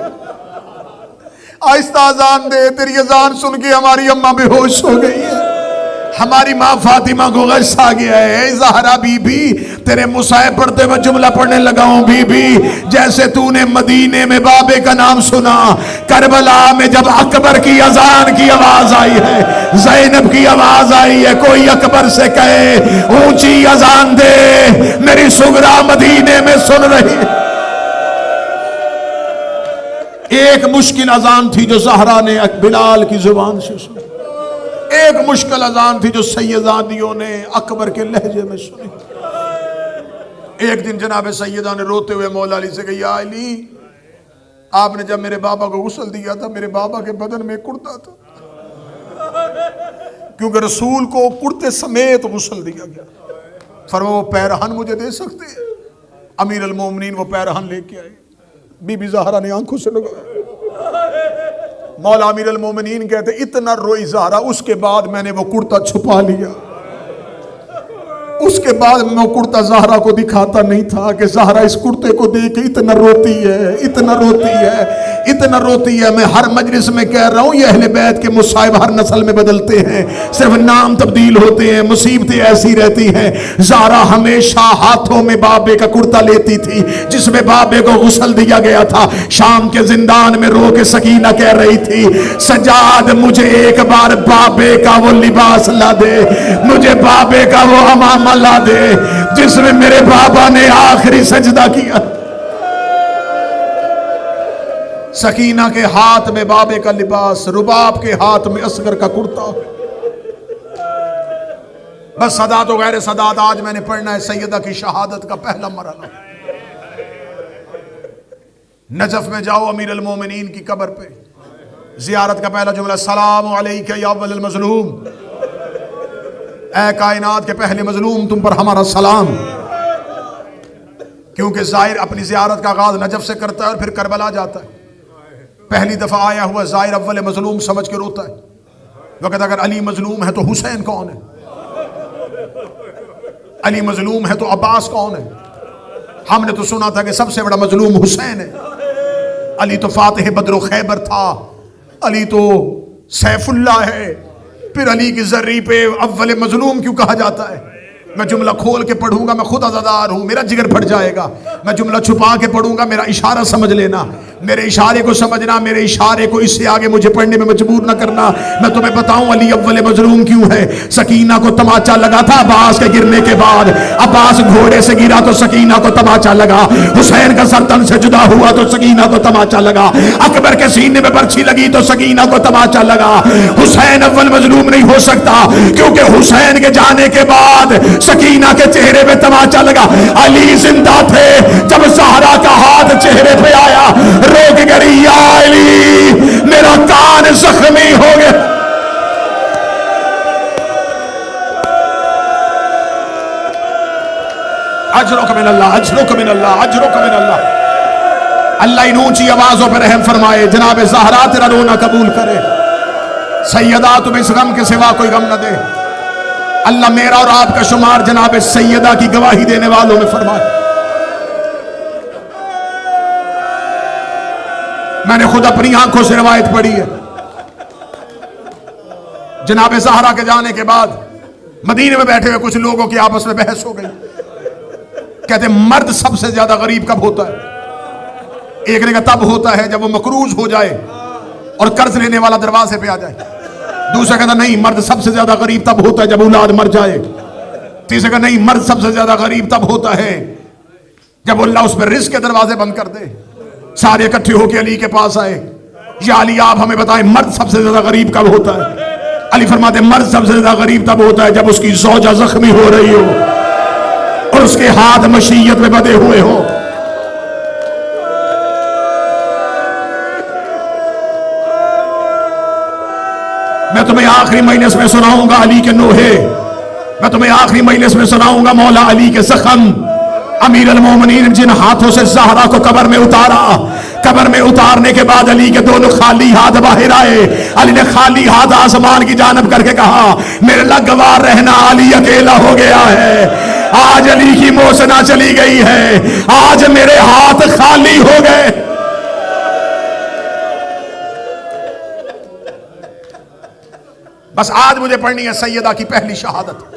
आहिस्ता अज़ान दे। तेरी अज़ान सुन के हमारी अम्मा बेहोश हो गई है, हमारी माँ फातिमा को गश आ गया है। ज़हरा बीबी, तेरे मुसाहिब पढ़ते मैं जुमला पढ़ने लगा हूँ। बीबी, जैसे तूने मदीने में बाबे का नाम सुना, करबला में जब अकबर की अजान की आवाज आई है, ज़ैनब की आवाज आई है, कोई अकबर से कहे ऊंची अजान दे, मेरी सुगरा मदीने में सुन रही है। एक मुश्किल अजान थी जो ज़हरा ने बिलाल की जुबान से सुनी, एक मुश्किल अजान थी जो सैयदादियों ने अकबर के लहजे में सुनी। एक दिन जनाब सैयदा ने रोते हुए मौला अली से कहा, या अली, आपने जब मेरे बाबा को गुस्ल दिया था, मेरे बाबा के बदन में कुर्ता था, क्योंकि रसूल को कुर्ते समेत गुस्ल दिया गया। फरमाया, वो पैरहन मुझे दे सकते हैं? अमीर अल मोमिनीन वो पैरहन लेके आए। बीबी ज़हरा ने आंखों से लगाया, मौला अमीर अल मोमिनीन कहते इतना रोई ज़हरा, उसके बाद मैंने वो कुर्ता छुपा लिया। उसके बाद मैं कुर्ता ज़हरा को दिखाता नहीं था कि ज़हरा इस कुर्ते को देख के इतना रोती है, इतना रोती है, इतना रोती है। मैं हर मजलिस में कह रहा हूँ ये अहले बैत के मुसाहिब हर नस्ल में बदलते हैं, सिर्फ नाम तब्दील होते हैं, मुसीबतें ऐसी रहती हैं। ज़हरा हमेशा हाथों में बाबे का कुर्ता लेती थी जिसमें बाबे को गुस्ल दिया गया था। शाम के जिंदान में रो के सकीना कह रही थी, सजाद मुझे एक बार बाबे का वो लिबास ला दे, मुझे बाबे का वो अमामा ला दे जिसमें मेरे बाबा ने आखिरी सजदा किया। सकीना के हाथ में बाबे का लिबास, रुबाब के हाथ में असगर का कुर्ता। बस सदा तो गैर सदात आज मैंने पढ़ना है सैयदा की शहादत का पहला मरहला। नजफ में जाओ अमीर अल मोमिनीन की कब्र पे, जियारत का पहला जुमला सलाम अलैका या अव्वल अल मज़लूम, ऐ कायनात के पहले मजलूम तुम पर हमारा सलाम। क्योंकि ज़ाहिर अपनी ज़ियारत का आगाज नजफ से करता है और फिर करबला जाता है। पहली दफा आया हुआ ज़ाहिर अव्वल मजलूम समझ के रोता है। वक़्त अगर अली मजलूम है तो हुसैन कौन है, अली मजलूम है तो अब्बास कौन है। हमने तो सुना था कि सबसे बड़ा मजलूम हुसैन है। अली तो फातिह बद्र खैबर था, अली तो सैफुल्लाह है, फिर अली की जर्री पे अव्वल मजलूम क्यों कहा जाता है। मैं जुमला खोल के पढ़ूंगा मैं खुद अज़ादार हूं, मेरा जिगर फट जाएगा। मैं जुमला छुपा के पढ़ूंगा, मेरा इशारा समझ लेना, मेरे इशारे को समझना, मेरे इशारे को इससे आगे मुझे पढ़ने में मजबूर न करना। मैं तुम्हें बताऊं अली अव्वल मजलूम क्यों है। सकीना को तमाचा लगा था अब्बास के गिरने के बाद, अब्बास घोड़े से गिरा तो सकीना को तमाचा लगा, हुसैन का सर तन से जुदा हुआ तो सकीना को तमाचा लगा, अकबर के सीने में बर्छी लगी तो सकीना को तमाचा लगा। हुसैन अव्वल मजलूम नहीं हो सकता क्योंकि हुसैन के जाने के बाद सकीना के चेहरे पे तमाचा लगा। अली जिंदा थे जब ज़हरा का हाथ चेहरे पे आया, रोक गई या अली मेरा कान जख्मी हो गया। अजरुक मिनल्लाह, अजरुक मिनल्लाह, अजरुक मिनल्लाह। अल्लाह इन ऊंची आवाजों पर रहम फरमाए, जनाब ज़हरा तेरा रोना कबूल करे, सैयदा तुम इस गम के सिवा कोई गम न दे। अल्लाह मेरा और आपका शुमार जनाब सैयदा की गवाही देने वालों में फरमाए। मैंने खुद अपनी आंखों से रिवायत पढ़ी है। जनाब ज़हरा के जाने के बाद मदीने में बैठे हुए कुछ लोगों की आपस में बहस हो गई। कहते मर्द सबसे ज्यादा गरीब कब होता है। एक ने कहा तब होता है जब वो मकरूज हो जाए और कर्ज लेने वाला दरवाजे पे आ जाए। दूसरा कहता नहीं मर्द सबसे ज्यादा गरीब तब होता है जब औलाद मर जाए। तीसरा कहता नहीं मर्द सबसे ज्यादा गरीब तब होता है जब अल्लाह उस पर रिस्क के दरवाजे बंद कर दे। सारे इकट्ठे होकर अली के पास आए, या अली आप हमें बताएं मर्द सबसे ज्यादा गरीब कब होता है। अली फरमाते मर्द सबसे ज्यादा गरीब तब होता है जब उसकी ज़ौजा जख्मी हो रही हो और उसके हाथ मशीयत में बंधे हुए हो। मैं तुम्हें आखिरी मजलिस में सुनाऊंगा अली के नोहे, मैं तुम्हें आखिरी मजलिस में सुनाऊंगा मौला अली के जख्म। अमीर अल मोमिनीन जिन हाथों से ज़हरा को कब्र में उतारा, कब्र में उतारने के बाद अली के दोनों खाली हाथ बाहर आए। अली ने खाली हाथ आसमान की जानब करके कहा मेरे लग गवार रहना, अली अकेला हो गया है। आज अली की मोसना चली गई है, आज मेरे हाथ खाली हो गए। बस आज मुझे पढ़नी है सैयदा की पहली शहादत।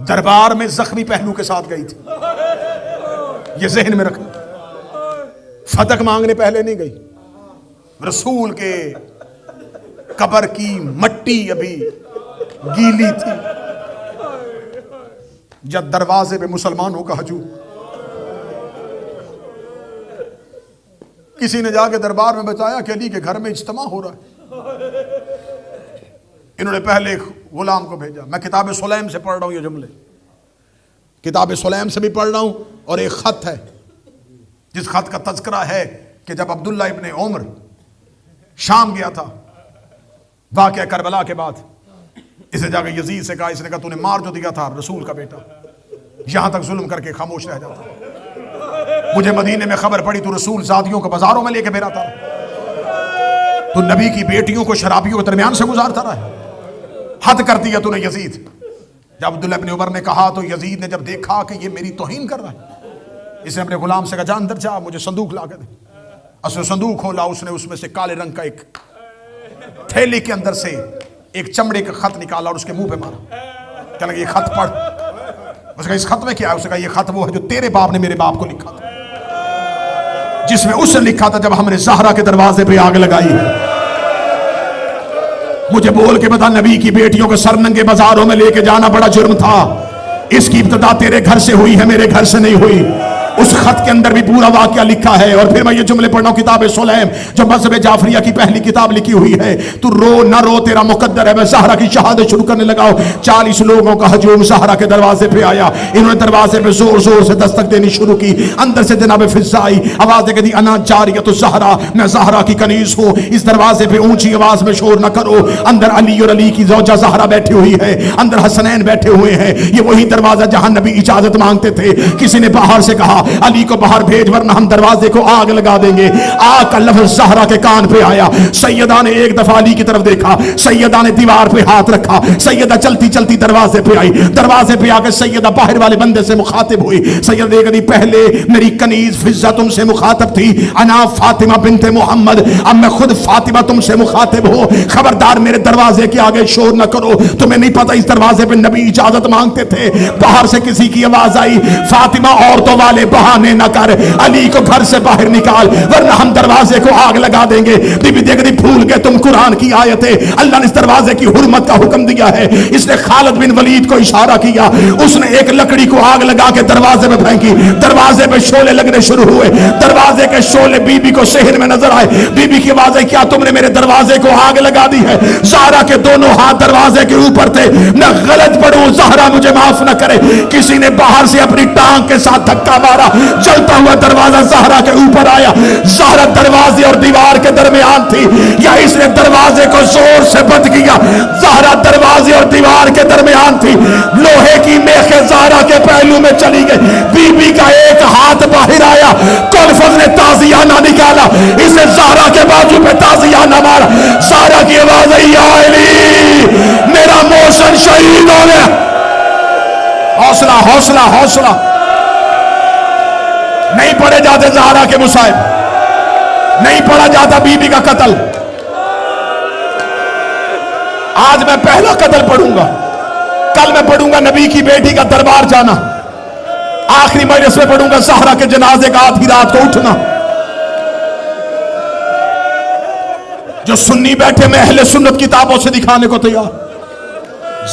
दरबार में जख्मी पहलू के साथ गई थी, ये जहन में रखना। फतक मांगने पहले नहीं गई। रसूल के कब्र की मट्टी अभी गीली थी जब दरवाजे पे मुसलमानों का हजूम। किसी ने जाके दरबार में बताया कि अली के घर में इज्तिमा हो रहा है। इन्होंने पहले एक गुलाम को भेजा। मैं किताब सुलैम से पढ़ रहा हूं ये जुमले, किताब सुलैम से भी पढ़ रहा हूं और एक खत है जिस खत का तज़किरा है कि जब अब्दुल्ला इब्ने उमर शाम गया था वाक़या करबला के बाद, इसे जाकर यजीद से कहा, इसने कहा तूने मार जो दिया था रसूल का बेटा, यहां तक जुल्म करके खामोश रह जाता। मुझे मदीने में खबर पड़ी तू रसूल ज़ादियों को बाजारों में लेके फिरा था। तो नबी की बेटियों को शराबियों के दरमियान से गुजारता रहा है। हद कर दिया तूने यजीद। जब अब्दुल्लाह इब्न उमर ने कहा तो यजीद ने जब देखा कि ये मेरी तौहीन कर रहा है, इसने अपने गुलाम से कहा जा अंदर जा, मुझे संदूक ला के दे। उसने संदूक खोला, उसने उसमें से काले रंग का एक थैली के अंदर से एक चमड़े का खत निकाला और उसके मुंह पे मारा। क्या लगा ये खत पढ़। उसने कहा इस खत में क्या है? उसने कहा ये खत वो है जो तेरे बाप ने मेरे बाप को लिखा था, जिसमें उसने लिखा था जब हमने ज़हरा के दरवाजे पे आग लगाई। मुझे बोल के बता, नबी की बेटियों को सरनंगे बाजारों में लेके जाना बड़ा जुर्म था। इसकी इब्तिदा तेरे घर से हुई है, मेरे घर से नहीं हुई। उस खत के अंदर भी पूरा वाकया लिखा है। और फिर मैं ये जुमले पढ़ रहा हूं, किताब सुलैम जो मज़हब जाफरिया की पहली किताब लिखी हुई है। तू रो ना रो, तेरा मुकद्दर है। मैं ज़हरा की शहादत शुरू करने लगा हूं। 40 लोगों का हजूम ज़हरा के दरवाजे पे आया। इन्होंने दरवाजे पे जोर जोर से दस्तक देनी शुरू की। अंदर से जनाब फिज़ा आई, आवाज दी अना जारियत ज़हरा, मैं ज़हरा की कनीज हूं। इस दरवाजे पे ऊंची आवाज में शोर ना करो। अंदर अली और अली की ज़ौजा ज़हरा बैठी हुई है, अंदर हसनैन बैठे हुए हैं। ये वही दरवाजा जहां नबी इजाजत मांगते थे। किसी ने बाहर से कहा अली को बाहर भेज वरना हम दरवाजे को आग लगा देंगे। आग का लफ्ज़ ज़हरा के कान पे आया। सैयदा ने एक दफा अली की तरफ देखा, सैयदा ने दीवार पे हाथ रखा। सैयदा चलती चलती दरवाजे पे आई। दरवाजे पे आकर सैयदा बाहर वाले बंदे से मुखातिब हुई। सैयदा ने पहले मेरी कनीज फिज़ा तुमसे मुखातिब थी, अना फातिमा बिन्ते मोहम्मद, अब मैं खुद फातिमा तुमसे मुखातिब हूं। खबरदार मेरे दरवाजे के आगे शोर न करो। तुम्हें नहीं पता इस दरवाजे पे नबी इजाजत मांगते थे। बाहर से किसी की आवाज आई, फातिमा औरतों वाले बहाने न कर, अली को घर से बाहर निकाल वरना हम दरवाजे को आग लगा देंगे। बीबी देखती भूल गए तुम कुरान की आयतें। अल्लाह ने इस दरवाजे की हुर्मत का हुक्म दिया है। इसने खालिद बिन वलीद को इशारा किया, उसने एक लकड़ी को आग लगा के दरवाजे में फेंकी। दरवाजे पे शोले लगने शुरू हुए। दरवाजे के शोले बीबी को शहर में नजर आए। बीबी की आवाज है, क्या तुमने मेरे दरवाजे को आग लगा दी है? ज़हरा के दोनों हाथ दरवाजे के ऊपर थे। मैं गलत पढ़ूं, ज़हरा मुझे माफ न करे। किसी ने बाहर से अपनी टांग के साथ धक्का मारा, चलता हुआ दरवाजा ज़हरा के ऊपर आया। ज़हरा दरवाजे और दीवार के दरमियान थी, या इसने दरवाजे को जोर से बंद किया। ज़हरा दरवाजे और दीवार के दरमियान थी। लोहे की मेखे ज़हरा के पहलू में चली गई। बीबी का एक हाथ बाहर आया, कुलफत ने ताज़ियाना निकाला, इसे ज़हरा के बाजू पे ताज़ियाना मारा। ज़हरा की आवाज आई, या अली मेरा मोशन शहीद हो गया। हौसला हौसला हौसला। नहीं पढ़े जाते ज़हरा के मुसाइब, नहीं पढ़ा जाता बीबी का कत्ल। आज मैं पहला कत्ल पढ़ूंगा, कल मैं पढ़ूंगा नबी की बेटी का दरबार जाना, आखिरी मजलिस में पढ़ूंगा ज़हरा के जनाजे का आधी रात को उठना। जो सुन्नी बैठे मैं अहले सुन्नत किताबों से दिखाने को तैयार,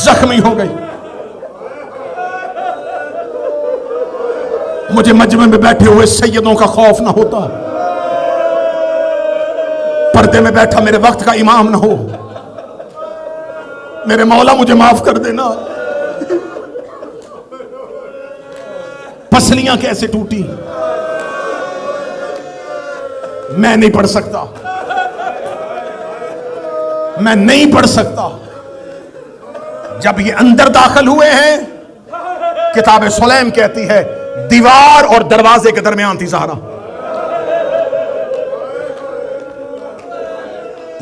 जख्मी हो गई। मुझे मजमे में बैठे हुए सैयदों का खौफ ना होता, पर्दे में बैठा मेरे वक्त का इमाम ना हो। मेरे मौला मुझे माफ कर देना। पसलियां कैसे टूटी मैं नहीं पढ़ सकता, मैं नहीं पढ़ सकता। जब ये अंदर दाखिल हुए हैं, किताब सुलैम कहती है दीवार और दरवाजे के दरमियान थी ज़हरा।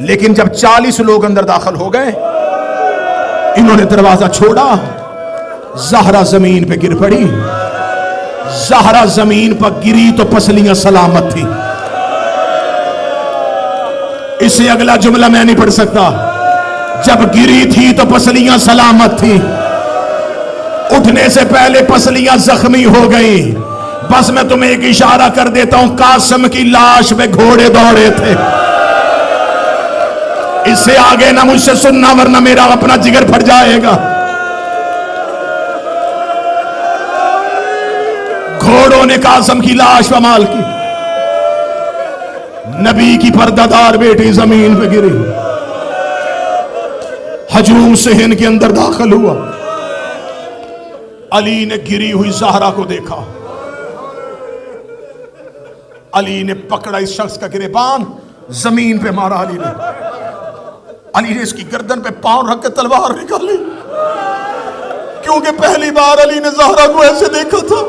लेकिन जब 40 लोग अंदर दाखिल हो गए, इन्होंने दरवाजा छोड़ा, ज़हरा जमीन पे गिर पड़ी। ज़हरा जमीन पर गिरी तो पसलियां सलामत थी। इससे अगला जुमला मैं नहीं पढ़ सकता। जब गिरी थी तो पसलियां सलामत थी, उठने से पहले पसलियां जख्मी हो गई। बस मैं तुम्हें एक इशारा कर देता हूं, कासिम की लाश पे घोड़े दौड़े थे। इससे आगे ना मुझसे सुनना वरना मेरा अपना जिगर फट जाएगा। घोड़ों ने कासिम की लाश पमाल की। नबी की पर्दादार बेटी जमीन पे गिरी। हजूम सहन के अंदर दाखिल हुआ। अली ने गिरी हुई ज़हरा को देखा। अली ने पकड़ा इस शख्स का गिरेबान, जमीन पे मारा। अली ने इसकी गर्दन पे पांव रख के तलवार निकाली, क्योंकि पहली बार अली ने ज़हरा को ऐसे देखा था।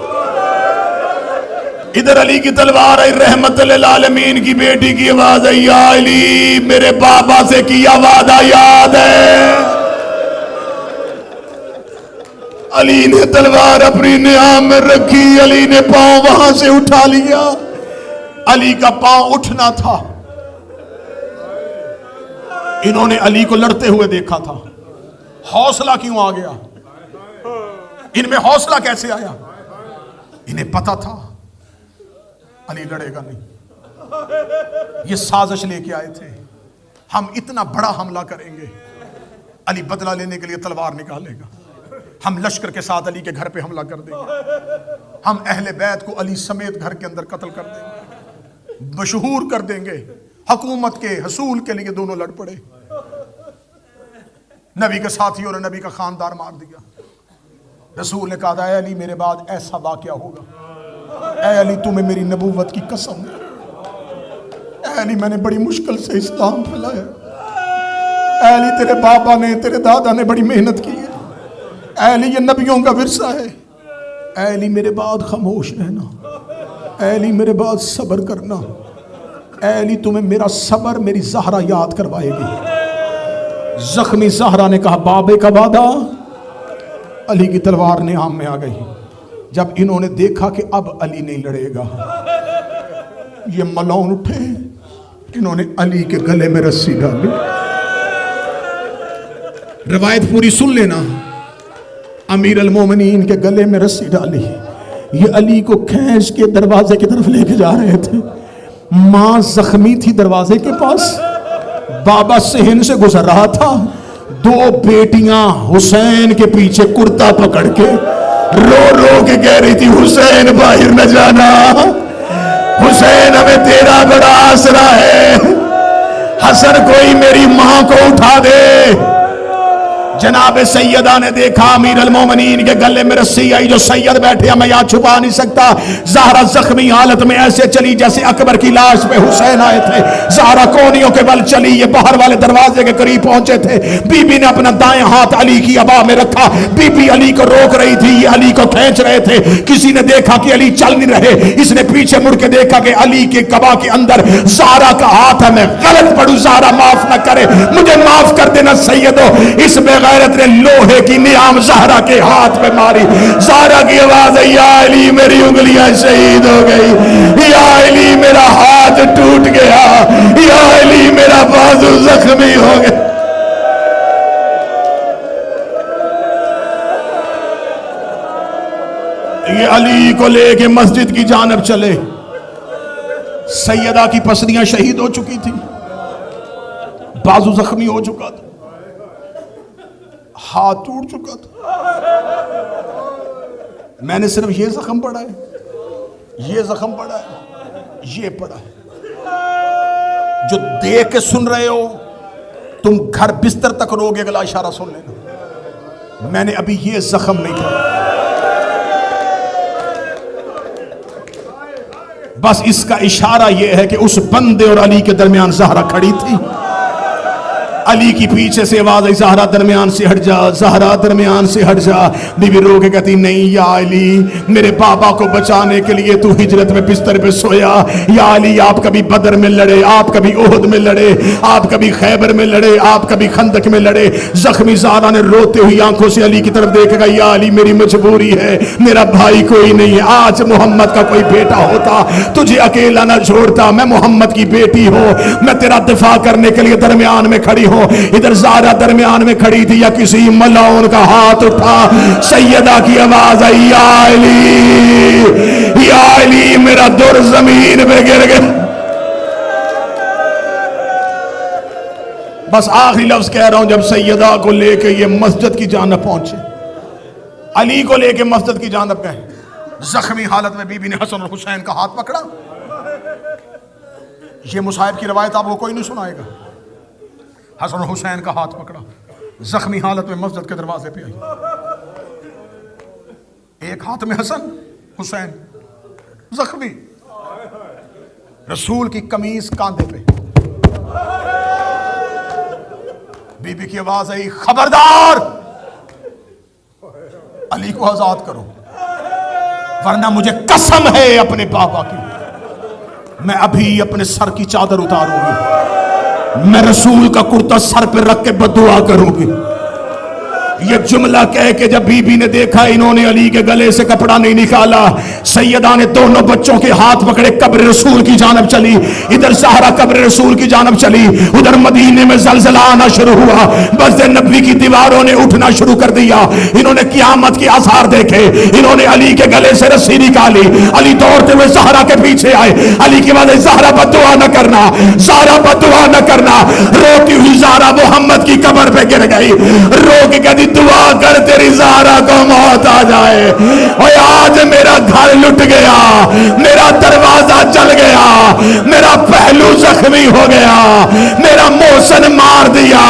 इधर अली की तलवार आई, रहमत लिल आलमीन की बेटी की आवाज आई, या अली मेरे बाबा से किया वादा याद है। अली ने तलवार अपनी निगाह में रखी, अली ने पांव वहां से उठा लिया। अली का पांव उठना था, इन्होंने अली को लड़ते हुए देखा था। हौसला क्यों आ गया इनमें? हौसला कैसे आया? इन्हें पता था अली लड़ेगा नहीं। ये साजिश लेके आए थे, हम इतना बड़ा हमला करेंगे, अली बदला लेने के लिए तलवार निकालेगा, हम लश्कर के साथ अली के घर पे हमला कर देंगे, हम अहले बैत को अली समेत घर के अंदर कत्ल कर देंगे, मशहूर कर देंगे। हुकूमत के हसूल के लिए दोनों लड़ पड़े। नबी के साथियों ने नबी का खानदार मार दिया। रसूल ने कहा, ऐ अली मेरे बाद ऐसा वाकया होगा, ऐ अली तुम्हें मेरी नबूवत की कसम है, ऐ अली मैंने बड़ी मुश्किल से इस्लाम फैलाया, ऐ अली तेरे बाबा ने तेरे दादा ने बड़ी मेहनत की है, ऐ अली ये नबियों का विरसा है, ऐ अली मेरे बाद खामोश रहना, ऐ अली मेरे बाद सब्र करना, ऐ अली तुम्हें मेरा सब्र मेरी ज़हरा याद करवाएगी। जख्मी ज़हरा ने कहा, बाबे का वादा। अली की तलवार ने आम में आ गई। जब इन्होंने देखा कि अब अली नहीं लड़ेगा, ये मलौन उठे, इन्होंने अली के गले में रस्सी डाली। रिवायत पूरी सुन लेना। अमीर अल मोमिनीन के गले में रस्सी डाली, ये अली को खींच के दरवाजे की तरफ लेके जा रहे थे। मां जख्मी थी दरवाजे के पास, बाबा सहन से गुजर रहा था। दो बेटियां हुसैन के पीछे कुर्ता पकड़ के रो रो के कह रही थी, हुसैन बाहर न जाना, हुसैन हमें तेरा बड़ा आसरा है, हसन कोई मेरी मां को उठा दे। जनाब सैयदा ने देखा अमीर अल मोमिनीन के गले में रस्सी आई, जो सैयद बैठे मैं यहाँ छुपा नहीं सकता। ज़हरा जख्मी हालत में ऐसे चली जैसे अकबर की लाश पे हुसैन आए थे। ज़हरा कोनियों के बल चली, ये बाहर वाले दरवाजे के करीब पहुंचे थे। बीबी ने अपना दाएं हाथ अली की अबा में रखा, बीबी अली को रोक रही थी, ये अली को खींच रहे थे। किसी ने देखा कि अली चल नहीं रहे, इसने पीछे मुड़ के देखा कि अली के कबा के अंदर ज़हरा का हाथ है। मैं गलत पढ़ू, ज़हरा माफ न करे, मुझे माफ कर देना सैयदो। इस गैरत ने लोहे की नियाम ज़हरा के हाथ पे मारी। ज़हरा की आवाज है, या अली मेरी उंगलियां शहीद हो गई, या अली मेरा हाथ टूट गया, या अली मेरा बाजू जख्मी हो गया। ये अली को लेके मस्जिद की जानब चले। सैयदा की पसलियां शहीद हो चुकी थी, बाजू जख्मी हो चुका था, हाथ टूट चुका था। मैंने सिर्फ ये जख्म पड़ा है, ये जख्म पड़ा है, ये पड़ा है। जो देख के सुन रहे हो तुम घर बिस्तर तक रोगे, अगला इशारा सुन लेना। मैंने अभी ये जख्म नहीं पड़ा, बस इसका इशारा यह है कि उस बंदे और अली के दरमियान ज़हरा खड़ी थी। अली की पीछे से आवाज आई, ज़हरा दरमियान से हट जा, ज़हरा दरमियान से हट जा। बीबी रो के कहती, नहीं या अली, मेरे बाबा को बचाने के लिए तू हिजरत में बिस्तर पे सोया। या अली, आप कभी बदर में लड़े, आप कभी ओहद में लड़े, आप कभी खैबर में लड़े, आप कभी खंदक में लड़े। जख्मी ज़हरा ने रोते हुई आंखों से अली की तरफ देखा, या अली मेरी मजबूरी है, मेरा भाई कोई नहीं है। आज मोहम्मद का कोई बेटा होता तुझे अकेला ना छोड़ता। मैं मोहम्मद की बेटी हूं, मैं तेरा दिफा करने के लिए दरमियान में खड़ी हूं। इधर ज़हरा दरमियान में खड़ी थी, या किसी मलाउन का हाथ उठा। सैयदा की आवाज आई, या अली, या अली मेरा दुर जमीन पे गिर गया। बस आखिरी लफ्ज कह रहा हूं, जब सैयदा को लेके ये मस्जिद की जानब पहुंचे, अली को लेके मस्जिद की जानब गए, जख्मी हालत में बीबी ने हसन और हुसैन का हाथ पकड़ा। ये मुसाहिब की रवायत आपको कोई नहीं सुनाएगा। हसन और हुसैन का हाथ पकड़ा, जख्मी हालत में मस्जिद के दरवाजे पे आई। एक हाथ में हसन, हुसैन जख्मी, रसूल की कमीज कांधे पे। बीबी की आवाज आई, खबरदार, अली को आजाद करो। वरना मुझे कसम है अपने बाबा की, मैं अभी अपने सर की चादर उतारूंगी, मैं रसूल का कुर्ता सर पे रख के बदुआ करूंगी। ये जुमला कह के जब बीबी ने देखा इन्होंने अली के गले से कपड़ा नहीं निकाला, सैयदा ने दोनों बच्चों के हाथ पकड़े कब्र रसूल की जानब चली। इधर सहारा कब्र रसूल की जानब चली, उधर मदीने में जलजला आना शुरू हुआ, मस्जिद नबी की दीवारों ने उठना शुरू कर दिया। इन्होंने कियामत के आसार देखे, इन्होंने अली के गले से रस्सी निकाली, अली दौड़ते हुए ज़हरा के पीछे आए। अली की बात, ज़हरा बद्दुआ न करना, ज़हरा बद्दुआ न करना। रोती हुई ज़हरा मोहम्मद की कब्र पे गिर गई, रो के कहती दुआ कर तेरी ज़हरा को मौत आ जाए। और आज मेरा घर लुट गया, मेरा दरवाजा जल गया, मेरा पहलू जख्मी हो गया, मेरा मोहसन मार दिया,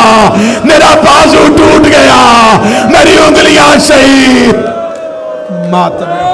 मेरा बाजू टूट गया, मेरी उंगलियां शहीद। मातम